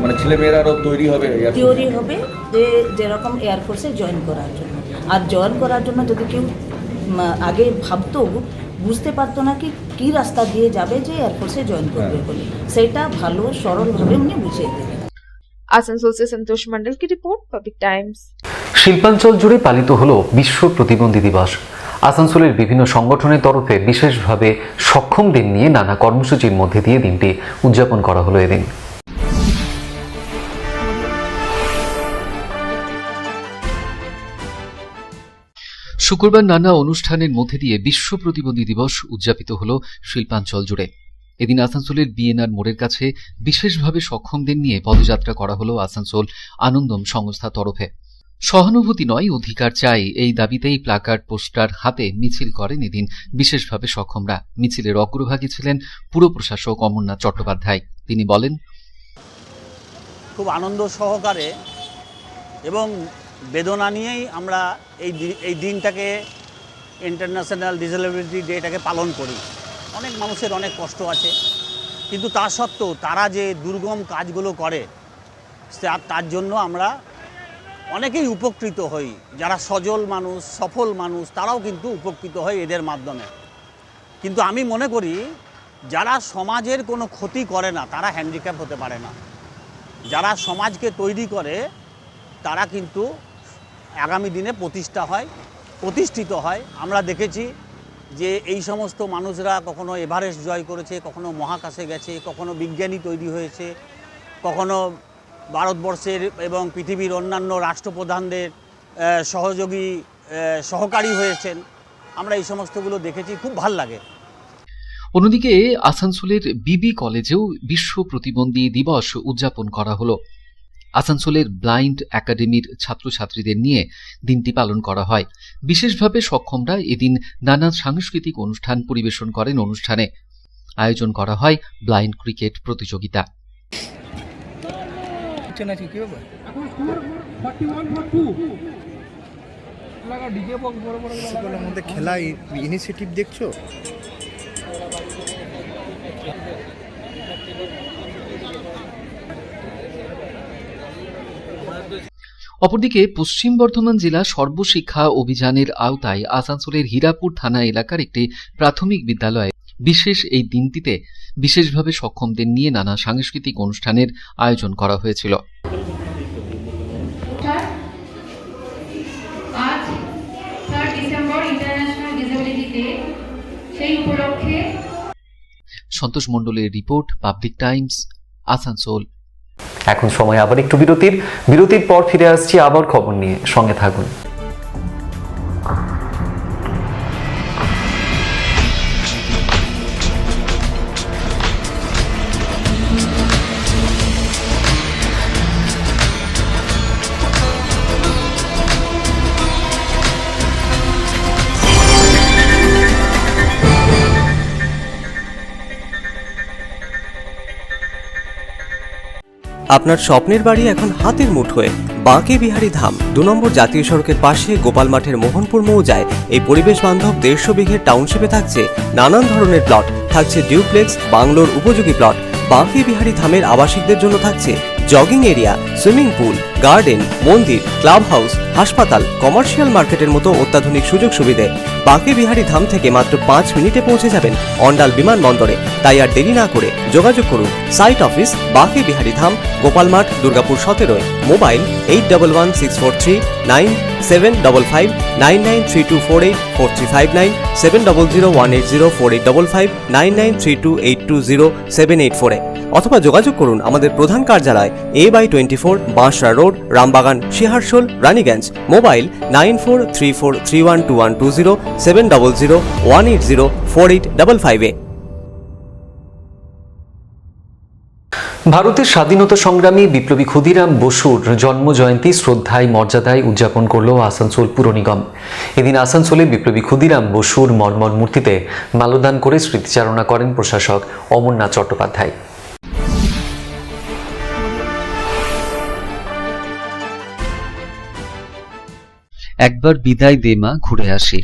মানে ছেলেমেয়েরা আরও তৈরি হবে যে যেরকম এয়ারফোর্সে জয়েন করার জন্য। আর জয়েন করার জন্য যদি কেউ আগে ভাবতো, বুঝতে পারতো না কি কী রাস্তা দিয়ে যাবে যে এয়ারফোর্সে জয়েন করবে বলে, সেটা ভালো সরলভাবে উনি বুঝিয়ে দেবেন। आसनसोल से संतोष मंडल की रिपोर्ट, पब्लिक टाइम्स। শিল্পাঞ্চল জুড়ে পালিত হলো বিশ্ব প্রতিবন্ধী দিবস। আসানসোলের বিভিন্ন সংগঠনের তরফে বিশেষভাবে সক্ষমদের নিয়ে নানা কর্মসূচির মধ্যে দিয়ে দিনটি উদযাপন করা হলো এদিন। শুক্রবার নানা অনুষ্ঠানের মধ্যে দিয়ে বিশ্ব প্রতিবন্ধী দিবস উদযাপিত হল শিল্পাঞ্চল জুড়ে। এদিন আসানসোলের বিএনআর মোড়ের কাছে বিশেষভাবে সক্ষমদের নিয়ে পদযাত্রা করা হল আসানসোল আনন্দম সংস্থা তরফে। সহানুভূতি নয়, অধিকার চাই, এই দাবিতেই প্লাকার্ড, পোস্টার হাতে মিছিল করেন এদিন বিশেষভাবে সক্ষমরা। মিছিলের অগ্রভাগে ছিলেন পুর প্রশাসক অমরনাথ চট্টোপাধ্যায়। তিনি বলেন, খুব আনন্দ সহকারে এবং বেদনা নিয়েই আমরা এই দিনটাকে ইন্টারন্যাশনাল ডিসেবিলিটি ডেটাকে পালন করি। অনেক মানুষের অনেক কষ্ট আছে, কিন্তু তা সত্ত্বেও তারা যে দুর্গম কাজগুলো করে তার জন্য আমরা অনেকেই উপকৃত হই। যারা সজল মানুষ, সফল মানুষ, তারাও কিন্তু উপকৃত হয় এদের মাধ্যমে। কিন্তু আমি মনে করি যারা সমাজের কোনো ক্ষতি করে না তারা হ্যান্ডিক্যাপ হতে পারে না। যারা সমাজকে তৈরি করে তারা কিন্তু আগামী দিনে প্রতিষ্ঠিত হয়। আমরা দেখেছি যে এই সমস্ত মানুষরা কখনো এভারেস্ট জয় করেছে, কখনো মহাকাশে গেছে, কখনো বিজ্ঞানী তৈরি হয়েছে, কখনো ভারতবর্ষের এবং পৃথিবীর অন্যান্য রাষ্ট্রপ্রধানদের সহকারী হয়েছেন। আমরা এই সমস্তগুলো দেখেছি, খুব ভাল লাগে। অন্যদিকে আসানসোলের বিবি কলেজেও বিশ্ব প্রতিবন্ধী দিবস উদযাপন করা হলো। আসানসোলের ব্লাইন্ড একাডেমির ছাত্রছাত্রীদের নিয়ে দিনটি পালন করা হয়। বিশেষভাবে সক্ষমরা এদিন নানা সাংস্কৃতিক অনুষ্ঠান পরিবেশন করেন। অনুষ্ঠানে আয়োজন করা হয় ব্লাইন্ড ক্রিকেট প্রতিযোগিতা। খেলা ইনিশিয়েটিভ দেখছো? অপরদিকে পশ্চিম বর্ধমান জেলা সর্বশিক্ষা অভিযানের আওতায় আসানসোলের হীরাপুর থানা এলাকার একটি প্রাথমিক বিদ্যালয়ে বিশেষ এই দিনটিতে বিশেষভাবে সক্ষমদের নিয়ে নানা সাংস্কৃতিক অনুষ্ঠানের আয়োজন করা হয়েছিল। আজ 3 ডিসেম্বর ইন্টারন্যাশনাল ডিসেবিলিটি ডে, সেই উপলক্ষে সন্তোষ মণ্ডলের রিপোর্ট, পাবলিক টাইমস, আসানসোল। এখন সময় আবার একটু বিরতির পর ফিরে আসছি আবার খবর নিয়ে, সঙ্গে থাকুন। আপনার স্বপ্নের বাড়ি এখন হাতের মুঠোয়। বাঁকে বিহারী ধাম 2 নম্বর জাতীয় সড়কের পাশে গোপাল মাঠের মোহনপুর মৌজায় এই পরিবেশ বান্ধব 150 বিঘের টাউনশিপে থাকছে নানান ধরনের প্লট, থাকছে ডিউপ্লেক্স, বাংলোর উপযোগী প্লট। বাঁকে বিহারী ধামের আবাসিকদের জন্য থাকছে jogging area, swimming pool, garden, মন্দির, ক্লাব হাউস, হাসপাতাল, কমার্শিয়াল মার্কেটের মতো অত্যাধুনিক সুযোগ সুবিধে। বাঁকে বিহারী ধাম থেকে মাত্র 5 মিনিটে পৌঁছে যাবেন অন্ডাল বিমানবন্দরে। তাই আর দেরি না করে যোগাযোগ করুন। সাইট অফিস বাঁকে বিহারী ধাম, গোপাল মাঠ, দুর্গাপুর 17। মোবাইল 8116439755 9932484359 7001804855 9932820784 অথবা যোগাযোগ করুন আমাদের প্রধান কার্যালয় A/24 Bansra road, Rambagan, Searsole, Raniganj. Mobile 9434312120 7001804855। ভারতের স্বাধীনতা সংগ্রামী বিপ্লবী ক্ষুদিরাম বসুর জন্ম জয়ন্তী শ্রদ্ধায় মর্যাদায় উদযাপন করল আসানসোল পুর নিগম। এদিন আসানসোলে বিপ্লবী ক্ষুদিরাম বসুর মর্মর মূর্তিতে মাল্যদান করে স্মৃতিচারণা করেন প্রশাসক অমরনাথ চট্টোপাধ্যায়। একবার বিদায় দে মা, ঘুরে আসি,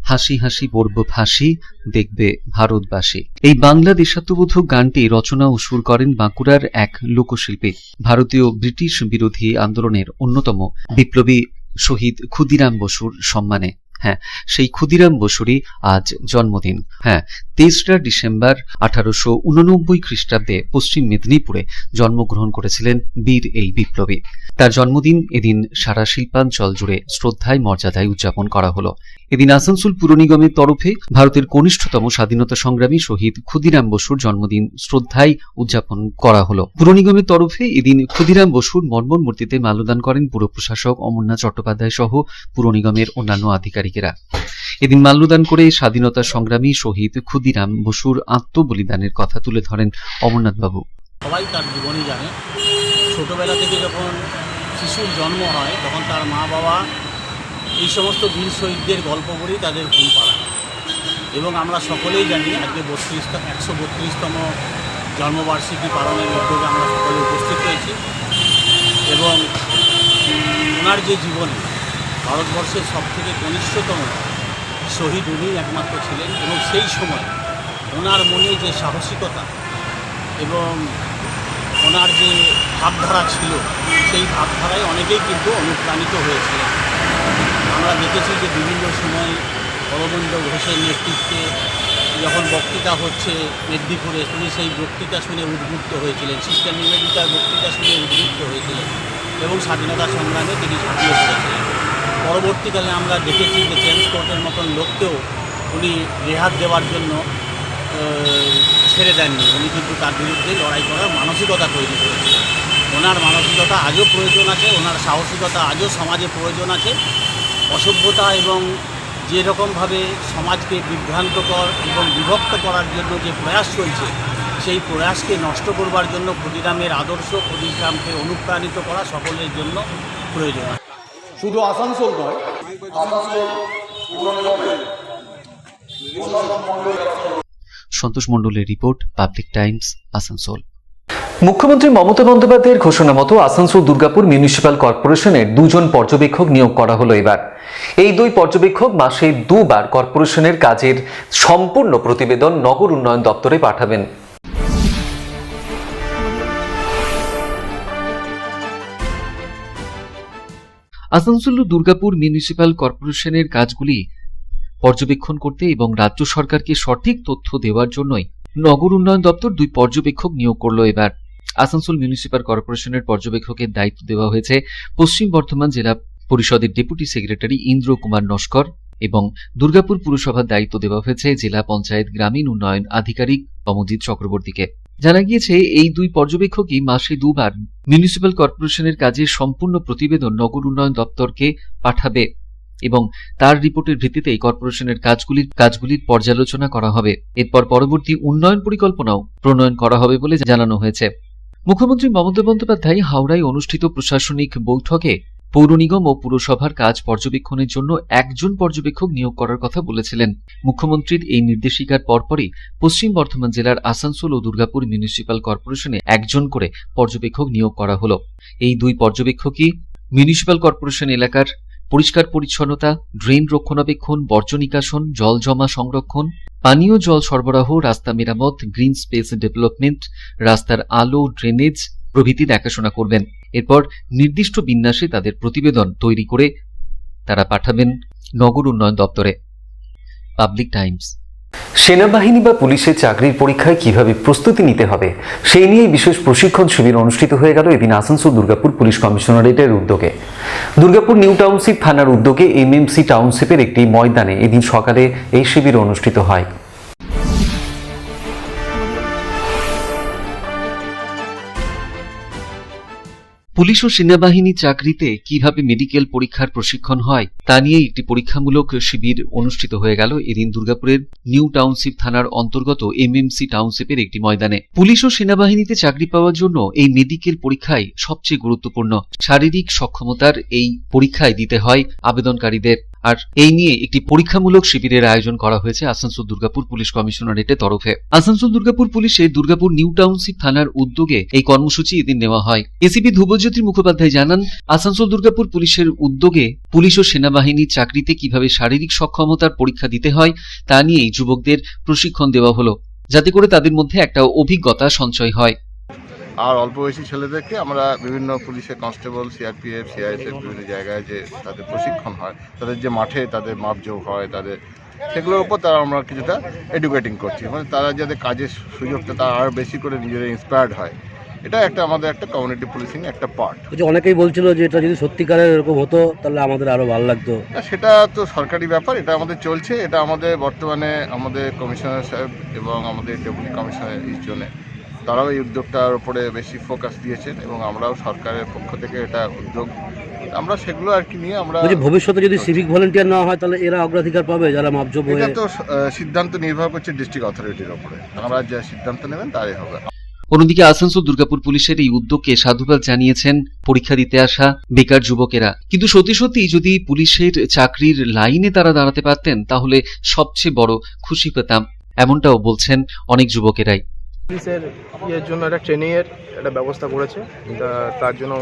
হাসি হাসি পড়ব ফাঁসি, দেখবে ভারতবাসী। এই বাংলা দেশাত্মবোধক গানটি রচনা ও সুর করেন বাঁকুড়ার এক লোকশিল্পী। ভারতীয় ব্রিটিশ বিরোধী আন্দোলনের অন্যতম বিপ্লবী শহীদ ক্ষুদিরাম বসুর সম্মানে। হ্যাঁ, সেই ক্ষুদিরাম বসুরই আজ জন্মদিন। হ্যাঁ, 23 ডিসেম্বর 1889 খ্রিস্টাব্দে পশ্চিম মেদিনীপুরে জন্মগ্রহণ করেছিলেন বীর এই বিপ্লবী। তার জন্মদিন এদিন সারা শিল্পাঞ্চল জুড়ে শ্রদ্ধায় মর্যাদায় উদযাপন করা হলো। এদিন আসানসোল পুর নিগমের তরফে ভারতের কনিষ্ঠতম স্বাধীনতা সংগ্রামী শহীদ ক্ষুদিরাম বসুর জন্মদিন শ্রদ্ধায় উদযাপন করা হলো। পুর নিগমের তরফে এদিন ক্ষুদিরাম বসুর মর্মর মূর্তিতে মাল্যদান করেন পুর প্রশাসক অমরনাথ চট্টোপাধ্যায় সহ পুর নিগমের অন্যান্য আধিকারিকেরা। এদিন মাল্যদান করে স্বাধীনতা সংগ্রামী শহীদ ক্ষুদিরাম বসুর আত্মবলিদানের কথা তুলে ধরেন অমরনাথ বাবু। সবাই তার জীবনী জানে। ছোটবেলা থেকে যখন শিশুর জন্ম হয় তখন তার মা বাবা এই সমস্ত বীর শহীদদের গল্প করেই তাদের ঘুম পাড়ায়। এবং আমরা সকলেই জানি আজকে 132তম জন্মবার্ষিকী পালনের উদ্যোগে আমরা সকলে উপস্থিত হয়েছি। এবং ওনার যে জীবনী, ভারতবর্ষের সবথেকে কনিষ্ঠতম শহীদ উনি একমাত্র ছিলেন। এবং সেই সময় ওনার মনে যে সাহসিকতা এবং ওনার যে ভাবধারা ছিল, সেই ভাবধারায় অনেকেই কিন্তু অনুপ্রাণিত হয়েছিলেন। আমরা দেখেছি যে বিভিন্ন সময় অরবিন্দ ঘোষের নেতৃত্বে যখন বক্তৃতা হচ্ছে মেদিনীপুরে, তিনি সেই বক্তৃতা শুনে উদ্বুদ্ধ হয়েছিলেন, সিস্টার নিবেদিতার বক্তৃতা শুনে উদ্বুদ্ধ হয়েছিলেন এবং স্বাধীনতা সংগ্রামে তিনি ঝাঁপিয়ে পড়েছিলেন। পরবর্তীকালে আমরা দেখেছি যে জেমস কোর্টের মতন লোককেও উনি রেহাত দেওয়ার জন্য ছেড়ে দেননি। উনি কিন্তু তার বিরুদ্ধে লড়াই করার মানসিকতা তৈরি করেছিলেন। ওনার মানসিকতা আজও প্রয়োজন আছে, ওনার সাহসিকতা আজও সমাজে প্রয়োজন আছে। অসভ্যতা এবং যেরকমভাবে সমাজকে বিভ্রান্তকর এবং বিভক্ত করার জন্য যে প্রয়াস চলছে, সেই প্রয়াসকে নষ্ট করবার জন্য ক্ষুদিরামের আদর্শ, ক্ষুদিরামকে অনুপ্রাণিত করা সকলের জন্য প্রয়োজন। শুধু আসানসোল নয়, সন্তোষ মণ্ডলের রিপোর্ট, পাবলিক টাইমস, আসানসোল। মুখ্যমন্ত্রী মমতা বন্দ্যোপাধ্যায়ের ঘোষণা মতো আসানসোল দুর্গাপুর মিউনিসিপ্যাল কর্পোরেশনের 2 জন পর্যবেক্ষক নিয়োগ করা হলো এবার। এই 2 পর্যবেক্ষক মাসে 2 বার কর্পোরেশনের কাজের সম্পূর্ণ প্রতিবেদন নগর উন্নয়ন দপ্তরে পাঠাবেন। আসানসোল ও দুর্গাপুর মিউনিসিপ্যাল কর্পোরেশনের কাজগুলি পর্যবেক্ষণ করতে এবং রাজ্য সরকারকে সঠিক তথ্য দেওয়ার জন্যই নগর উন্নয়ন দপ্তর 2 পর্যবেক্ষক নিয়োগ করল এবার। আসানসোল মিউনিসিপ্যাল কর্পোরেশনের পর্যবেক্ষকের দায়িত্ব দেওয়া হয়েছে পশ্চিম বর্ধমান জেলা পরিষদের ডেপুটি সেক্রেটারি ইন্দ্র কুমার নস্কর এবং দুর্গাপুর পুরসভার দায়িত্ব দেওয়া হয়েছে জেলা পঞ্চায়েত গ্রামীণ উন্নয়ন আধিকারিক অমজিৎ চক্রবর্তীকে। জানা গিয়েছে এই 2 পর্যবেক্ষকই মাসে 2 বার মিউনিসিপ্যাল কর্পোরেশনের কাজের সম্পূর্ণ প্রতিবেদন নগর উন্নয়ন দপ্তরকে পাঠাবে এবং তার রিপোর্টের ভিত্তিতে এই কর্পোরেশনের কাজগুলির পর্যালোচনা করা হবে। এরপর পরবর্তী উন্নয়ন পরিকল্পনাও প্রণয়ন করা হবে বলে জানানো হয়েছে। মুখ্যমন্ত্রী মমতা বন্দ্যোপাধ্যায় হাওড়ায় অনুষ্ঠিত প্রশাসনিক বৈঠকে পৌর নিগম ও পুরসভার কাজ পর্যবেক্ষণের জন্য 1 জন পর্যবেক্ষক নিয়োগ করার কথা বলেছিলেন। মুখ্যমন্ত্রীর এই নির্দেশিকার পরপরই পশ্চিম বর্ধমান জেলার আসানসোল ও দুর্গাপুর মিউনিসিপ্যাল কর্পোরেশনে 1 জন করে পর্যবেক্ষক নিয়োগ করা হলো। এই 2 পর্যবেক্ষকই মিউনিসিপ্যাল কর্পোরেশন এলাকার পরিষ্কার পরিচ্ছন্নতা, ড্রেন রক্ষণাবেক্ষণ, বর্জ্য নিকাশন, জল জমা সংরক্ষণ, পানীয় জল সরবরাহ, রাস্তা মেরামত, গ্রিন স্পেস ডেভেলপমেন্ট, রাস্তার আলো, ড্রেনেজ প্রভৃতি দেখাশোনা করবেন। এরপর নির্দিষ্ট বিন্যাসে তাদের প্রতিবেদন তৈরি করে তারা পাঠাবেন নগর উন্নয়ন দপ্তরে। Public Times. সেনাবাহিনী বা পুলিশের চাকরির পরীক্ষায় কিভাবে প্রস্তুতি নিতে হবে সেই নিয়ে বিশেষ প্রশিক্ষণ শিবির অনুষ্ঠিত হয়ে গেল এদিন আসানসোল দুর্গাপুর পুলিশ কমিশনারেটের উদ্যোগে। দুর্গাপুর নিউ টাউনশিপ থানার উদ্যোগে এমএমসি টাউনশিপের একটি ময়দানে এদিন সকালে এই শিবির অনুষ্ঠিত হয়। পুলিশ ও সেনাবাহিনী চাকরিতে কিভাবে মেডিকেল পরীক্ষার প্রশিক্ষণ হয় তা নিয়ে একটি পরীক্ষামূলক শিবির অনুষ্ঠিত হয়ে গেল এদিন দুর্গাপুরের নিউ টাউনশিপ থানার অন্তর্গত এমএমসি টাউনশিপের একটি ময়দানে। পুলিশ ও সেনাবাহিনীতে চাকরি পাওয়ার জন্য এই মেডিকেল পরীক্ষায় সবচেয়ে গুরুত্বপূর্ণ। শারীরিক সক্ষমতার এই পরীক্ষায় দিতে হয় আবেদনকারীদের। আর এই নিয়ে একটি পরীক্ষামূলক শিবিরের আয়োজন করা হয়েছে আসানসোল দুর্গাপুর পুলিশ কমিশনারেটের তরফে। আসানসোল দুর্গাপুর পুলিশের দুর্গাপুর নিউ টাউনশিপ থানার উদ্যোগে এই কর্মসূচি এদিন নেওয়া হয়। এসিপি ধ্রুবজ্যোতি মুখোপাধ্যায় জানান, আসানসোল দুর্গাপুর পুলিশের উদ্যোগে পুলিশ ও সেনাবাহিনীর চাকরিতে কিভাবে শারীরিক সক্ষমতার পরীক্ষা দিতে হয় তা নিয়েই যুবকদের প্রশিক্ষণ দেওয়া হলো, যাতে করে তাদের মধ্যে একটা অভিজ্ঞতা সঞ্চয় হয়। আর অল্প বয়সী ছেলেদেরকে আমরা বিভিন্ন পুলিশের কনস্টেবল, সিআরপিএফ, সিআইএসএফ বিভিন্ন জায়গায় যে তাদের প্রশিক্ষণ হয়, তাদের যে মাঠে তাদের মাপজোক হয়, তাদের সেগুলোর উপর তারা আমরা কিছুটা এডুকেটিং করছি, মানে তারা যাতে কাজের সুযোগটা তারা আরও বেশি করে নিজেরা ইন্সপায়ার্ড হয়। এটা একটা আমাদের একটা কমিউনিটি পুলিশিং একটা পার্ট। অনেকেই বলছিল যে এটা যদি সত্যিকারের এরকম হতো তাহলে আমাদের আরও ভালো লাগতো। সেটা তো সরকারি ব্যাপার, এটা আমাদের চলছে। এটা আমাদের বর্তমানে আমাদের কমিশনার সাহেব এবং আমাদের ডেপুটি কমিশনার ইস্টজোনে তারাও এই উদ্যোগটার উপরে বেশি ফোকাস দিয়েছেন এবং আমরাও সরকারের পক্ষ থেকে এটা উদ্যোগ আমরা সেগুলো আর কি নিয়ে আমরা ভবিষ্যতে যদি সিভিক ভলেন্টিয়ার না হয় তাহলে এরা অগ্রাধিকার পাবে যারা মাপজোক হয়ে। এটা তো সিদ্ধান্ত নির্ভর করছে ডিস্ট্রিক্ট অথরিটির উপরে, আমরা যা সিদ্ধান্ত নেবেন তাই হবে। অন্যদিকে আসানসোল দুর্গাপুর পুলিশের এই উদ্যোগকে সাধুবাদ জানিয়েছেন পরীক্ষা দিতে আসা বেকার যুবকেরা। কিন্তু সত্যি সত্যি যদি পুলিশের চাকরির লাইনে তারা দাঁড়াতে পারতেন তাহলে সবচেয়ে বড় খুশি পেতাম, এমনটাও বলছেন অনেক যুবকেরাই। পুলিশের ইয়ের জন্য একটা ট্রেনিংয়ের একটা ব্যবস্থা করেছে, তার জন্য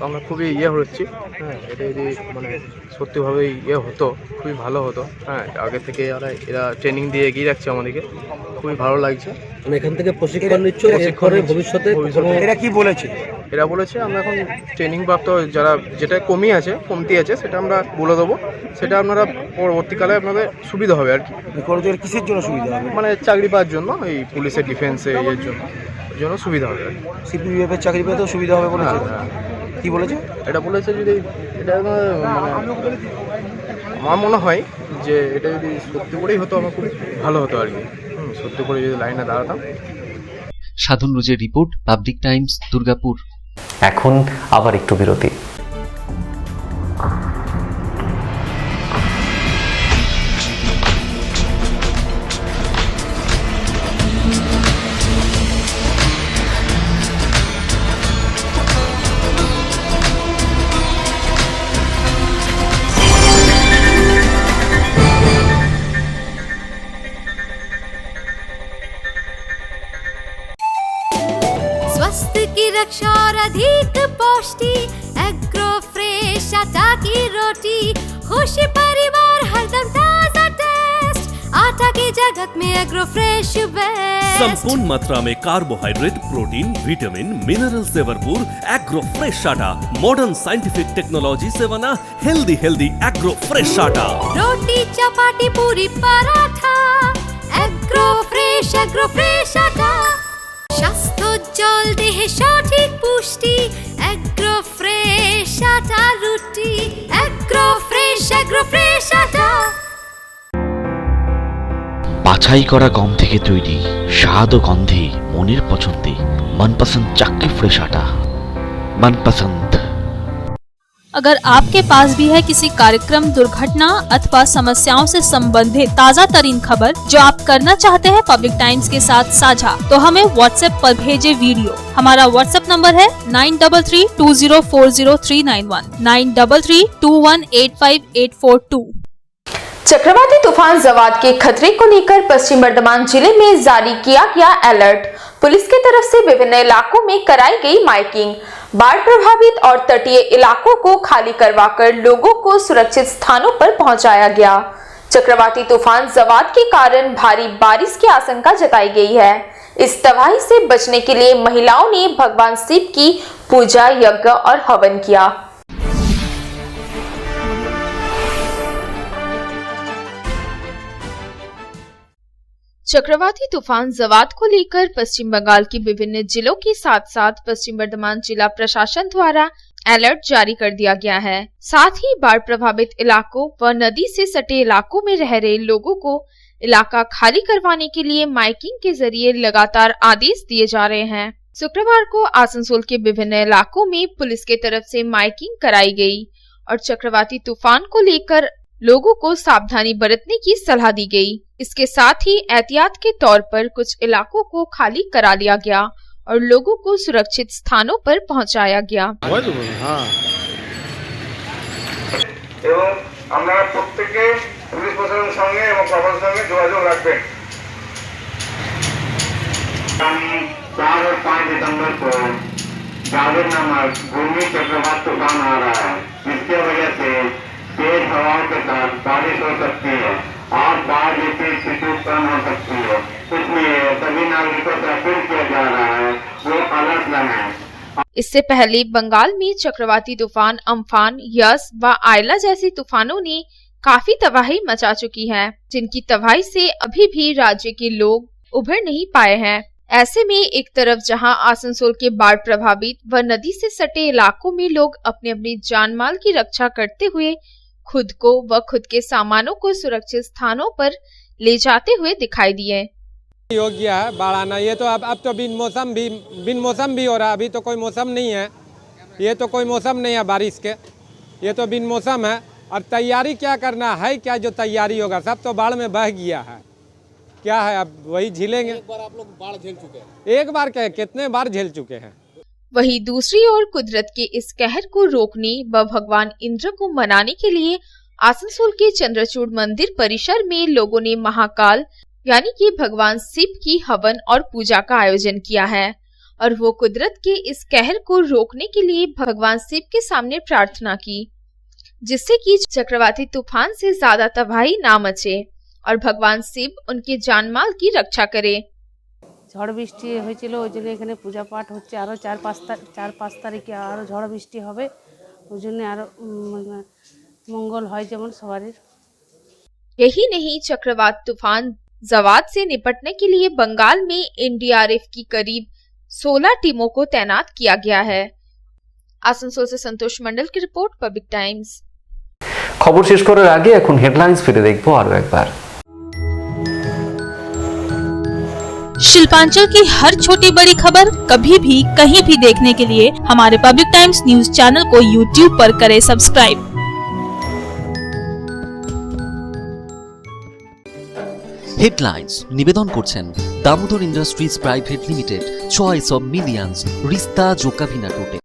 আমরা খুবই হচ্ছি। হ্যাঁ, এটা যদি মানে সত্যিভাবেই হতো খুবই ভালো হতো। হ্যাঁ, আগে থেকে এরা ট্রেনিং দিয়ে এগিয়ে রাখছে আমাদেরকে, খুবই ভালো লাগছে। এখান থেকে প্রশিক্ষণ নিচ্ছ, ভবিষ্যতে এরা কি বলেছে এরা বলেছে আমরা এখন ট্রেনিং প্রাপ্ত যারা যেটা কমতি আছে সেটা আমরা বলে দেবো, সেটা আপনারা পরবর্তীকালে আপনাদের সুবিধা হবে আর কি। কিসের জন্য সুবিধা হবে? মানে চাকরি পাওয়ার জন্য, এই পুলিশের ডিফেন্সে এর জন্য সুবিধা হবে আর কি। সিপিএফের চাকরি পেতেও সুবিধা হবে বলেছে। কি বলেছে? এটা বলেছে যদি এটা মানে আমার মনে হয় যে এটা যদি সত্যি করেই হতো আমার খুব ভালো হতো আর কি। সত্যি করে যদি লাইনে দাঁড়াতাম। সাধন রোজের রিপোর্ট, পাবলিক টাইমস, দুর্গাপুর। এখন আবার একটু বিরতি। स्वास्थ्य की रक्षा और अधिक पौष्टि एग्रो फ्रेश आटा की रोटी, खुशी परिवार हरदम ताजा टेस्ट, आटा की जगत में एग्रो फ्रेश बेस्ट। संपूर्ण मात्रा में कार्बोहाइड्रेट, प्रोटीन, विटामिन, मिनरल से भरपूर एग्रो फ्रेश आटा, मॉडर्न साइंटिफिक टेक्नोलॉजी से बना हेल्दी एग्रो फ्रेश आटा। रोटी चपाटी पूरी पराठा, एग्रो फ्रेश आटा, স্বাস্থ্যোজ্জ্বল দেহে সঠিক পুষ্টি, এগ্রো ফ্রেশ আটা রুটি, এগ্রো ফ্রেশ আটা। বাছাই করা গম থেকে তৈরি, স্বাদ ও গন্ধে মনের পছন্দে मनपसंद चक्की फ्रेश आटा, मनपसंद। अगर आपके पास भी है किसी कार्यक्रम, दुर्घटना अथवा समस्याओं से संबंधित ताज़ा तरीन खबर जो आप करना चाहते हैं पब्लिक टाइम्स के साथ साझा, तो हमें व्हाट्सएप पर भेजे वीडियो। हमारा व्हाट्सएप नंबर है 9332040391, 9332185842। चक्रवाती तूफान जवाद के खतरे को लेकर पश्चिम बर्धमान जिले में जारी किया गया अलर्ट। पुलिस की तरफ से विभिन्न इलाकों में कराई गई माइकिंग। बाढ़ प्रभावित और तटीय इलाकों को खाली करवाकर लोगों को सुरक्षित स्थानों पर पहुंचाया गया। चक्रवाती तूफान जवाद के कारण भारी बारिश की आशंका जताई गई है। इस तबाही से बचने के लिए महिलाओं ने भगवान शिव की पूजा, यज्ञ और हवन किया। चक्रवाती तूफान जवाद को लेकर पश्चिम बंगाल के विभिन्न जिलों के साथ साथ पश्चिम बर्धमान जिला प्रशासन द्वारा अलर्ट जारी कर दिया गया है। साथ ही बाढ़ प्रभावित इलाकों व नदी से सटे इलाकों में रह रहे लोगों को इलाका खाली करवाने के लिए माइकिंग के जरिए लगातार आदेश दिए जा रहे हैं। शुक्रवार को आसनसोल के विभिन्न इलाकों में पुलिस के तरफ से माइकिंग कराई गई और चक्रवाती तूफान को लेकर लोगों को सावधानी बरतने की सलाह दी गई। इसके साथ ही एहतियात के तौर पर कुछ इलाकों को खाली करा लिया गया और लोगों को सुरक्षित स्थानों पर पहुंचाया गया। এবং আপনারা প্রত্যেকে পুলিশ প্রশাসনের সঙ্গে এবং প্রশাসনের সঙ্গে যোগাযোগ রাখবেন। आगामी 4 और 5 दिसंबर को जावेद नामक भूमि चक्रवात तूफान आ रहा है, जिसकी वजह से तेज हवाओं के साथ बारिश हो सकती है और बाढ़ जैसी स्थिति उत्पन्न हो सकती है। इसलिए सभी नागरिकों से अपील किया जा रहा है वो अलर्ट रहें। इससे पहले बंगाल में चक्रवाती तूफान अम्फान, यस व आयला जैसी तूफानों ने काफी तबाही मचा चुकी है, जिनकी तबाही से अभी भी राज्य के लोग उभर नहीं पाए हैं। ऐसे में एक तरफ जहां आसनसोल के बाढ़ प्रभावित व नदी से सटे इलाकों में लोग अपने अपनी जान माल की रक्षा करते हुए खुद को व खुद के सामानों को सुरक्षित स्थानों पर ले जाते हुए दिखाई दिए। योग्य है बाढ़ आना, ये तो अब तो बिन मौसम भी हो रहा है। अभी तो कोई मौसम नहीं है, ये तो कोई मौसम नहीं है बारिश के, ये तो बिन मौसम है। और तैयारी क्या करना है, क्या जो तैयारी होगा, सब तो बाढ़ में बह गया है। क्या है अब वही झेलेंगे। एक बार आप लोग बाढ़ झेल चुके हैं, एक बार क्या कितने बार झेल चुके हैं। वहीं दूसरी ओर कुदरत के इस कहर को रोकने व भगवान इंद्र को मनाने के लिए आसनसोल के चंद्रचूड़ मंदिर परिसर में लोगों ने महाकाल यानी कि भगवान शिव की हवन और पूजा का आयोजन किया है और वो कुदरत के इस कहर को रोकने के लिए भगवान शिव के सामने प्रार्थना की, जिससे कि चक्रवाती तूफान से ज्यादा तबाही ना मचे और भगवान शिव उनके जानमाल की रक्षा करे। ঝড় বৃষ্টি হয়েছিল, ওই জন্য এখানে পূজা পাঠ হচ্ছে। আরও 4-5 তারিখে আরও ঝড় বৃষ্টি হবে, ওই জন্য আরও মঙ্গল হয় যেমন সবারই। यही नहीं, चक्रवात तूफान जवाद से निपटने के लिए बंगाल में एनडीआरएफ की करीब 16 टीमों को तैनात किया गया है। आसनसोल से संतोष मंडल की रिपोर्ट, पब्लिक टाइम्स। খবর শেষ করার আগে এখন হেডলাইন্স ফিরে দেখবো আরো একবার। शिल्पांचल की हर छोटी बड़ी खबर कभी भी कहीं भी देखने के लिए हमारे पब्लिक टाइम्स न्यूज चैनल को यूट्यूब पर करें सब्सक्राइब। হেডলাইন্স নিবেদন করছেন Damodar industries private limited, choice of millions, রিস্তা জোকাভিনা টোটে।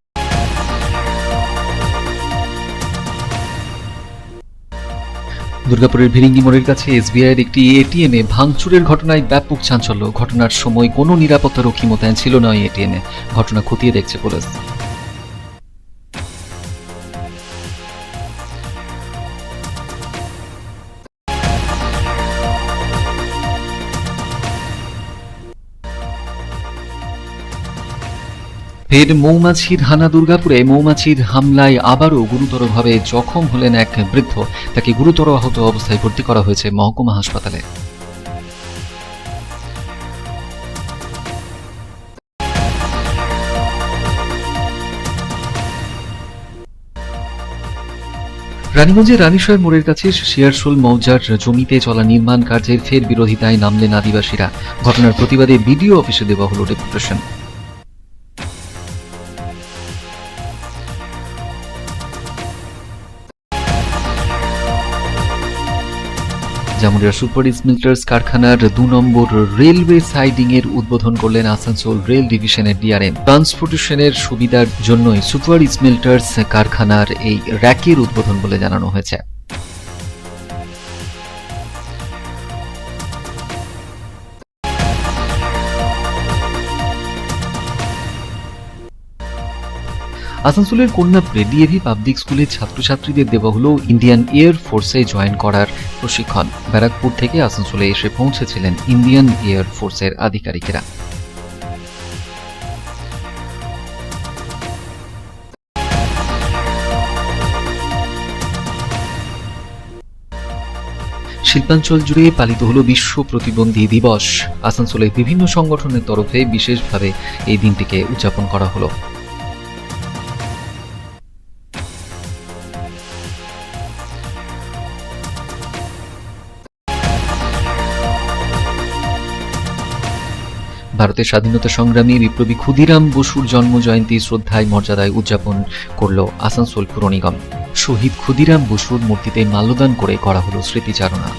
দুর্গাপুরের ভিরিঙ্গি মোড়ের কাছে এসবিআইয়ের একটি এটিএমে ভাঙচুরের ঘটনায় ব্যাপক চাঞ্চল্য। ঘটনার সময় কোনো নিরাপত্তারক্ষী মোতায়েন ছিল না এই এটিএমে। ঘটনা খতিয়ে দেখছে পুলিশ। ফের মৌমাছির হানা দুর্গাপুরে। মৌমাছির হামলায় আবারও গুরুতরভাবে জখম হলেন এক বৃদ্ধ। তাকে গুরুতর আহত অবস্থায় ভর্তি করা হয়েছে মহকুমা হাসপাতালে। রানীগঞ্জের রানীশয় মোড়ের কাছে শিয়ারশোল মৌজার জমিতে চলা নির্মাণ কার্যের ফের বিরোধিতায় নামলেন আদিবাসীরা। ঘটনার প্রতিবাদে বিডিও অফিসে দেওয়া হল ডেপুটেশন। জামুরিয়া সুপার স্মিল্টার্স কারখানার 2 নম্বর রেলওয়ে সাইডিং এর উদ্বোধন করলেন আসানসোল রেল ডিভিশনের ডিআরএম। ট্রান্সপোর্টেশনের সুবিধার জন্যই সুপার স্মিল্টার্স কারখানার এই র্যাকের উদ্বোধন বলে জানানো হয়েছে। আসানসোলের কন্যাপুরে ডিএভি পাবলিক স্কুলের ছাত্রছাত্রীদের দেওয়া হলো ইন্ডিয়ান এয়ার ফোর্সে জয়েন করার প্রশিক্ষণ। ব্যারাকপুর থেকে আসানসোলে এসে পৌঁছেছিলেন ইন্ডিয়ান এয়ার ফোর্সের আধিকারিকেরা। শিল্পাঞ্চল জুড়ে পালিত হলো বিশ্ব প্রতিবন্ধী দিবস। আসানসোলের বিভিন্ন সংগঠনের তরফে বিশেষভাবে এই দিনটিকে উদযাপন করা হলো। ভারতের স্বাধীনতা সংগ্রামী বিপ্লবী ক্ষুদিরাম বসুর জন্ম জয়ন্তী শ্রদ্ধায় মর্যাদায় উদযাপন করল আসানসোল পুর নিগম। শহীদ ক্ষুদিরাম বসুর মূর্তিতে মাল্যদান করে করা হলো স্মৃতিচারণা।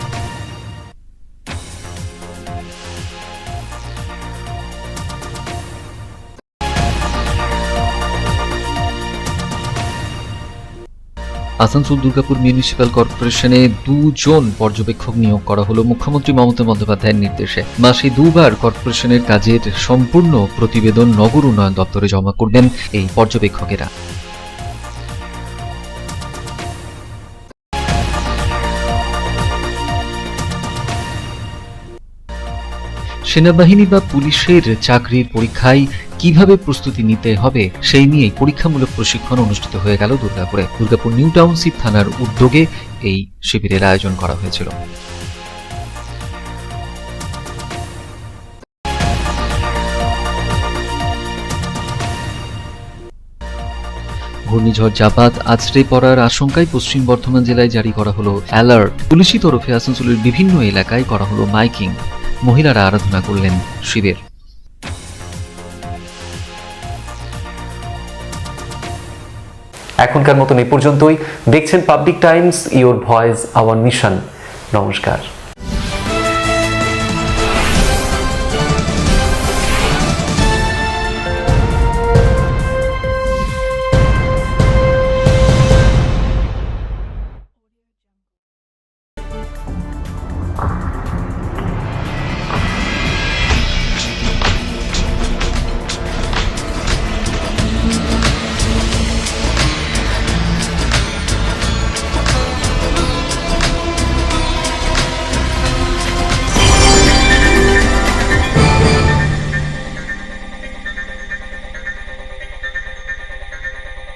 আসানসোল দুর্গাপুর মিউনিসিপ্যাল কর্পোরেশনে 2 জন পর্যবেক্ষক নিয়োগ করা হলো মুখ্যমন্ত্রী মমতা বন্দ্যোপাধ্যায়ের নির্দেশে। মাসে 2 বার কর্পোরেশনের কাজের সম্পূর্ণ প্রতিবেদন নগর উন্নয়ন দপ্তরে জমা করবেন এই পর্যবেক্ষকেরা। সেনাবাহিনী বা পুলিশের চাকরির পরীক্ষায় কিভাবে প্রস্তুতি নিতে হবে সেই নিয়ে পরীক্ষামূলক প্রশিক্ষণ অনুষ্ঠিত হয়ে গেল দুর্গাপুরে। দুর্গাপুর নিউ টাউনশিপ থানার উদ্যোগে এই শিবিরের আয়োজন করা হয়েছিল। ঘূর্ণিঝড় জাপাত আছড়ে পড়ার আশঙ্কায় পশ্চিম বর্ধমান জেলায় জারি করা হলো অ্যালার্ট। পুলিশি তরফে আসানসোলের বিভিন্ন এলাকায় করা হলো মাইকিং। মহিলারা আরাধনা করলেন শিবের। এখনকার মতন এ পর্যন্তই। দেখছেন public Times, your voice hour mission. নমস্কার।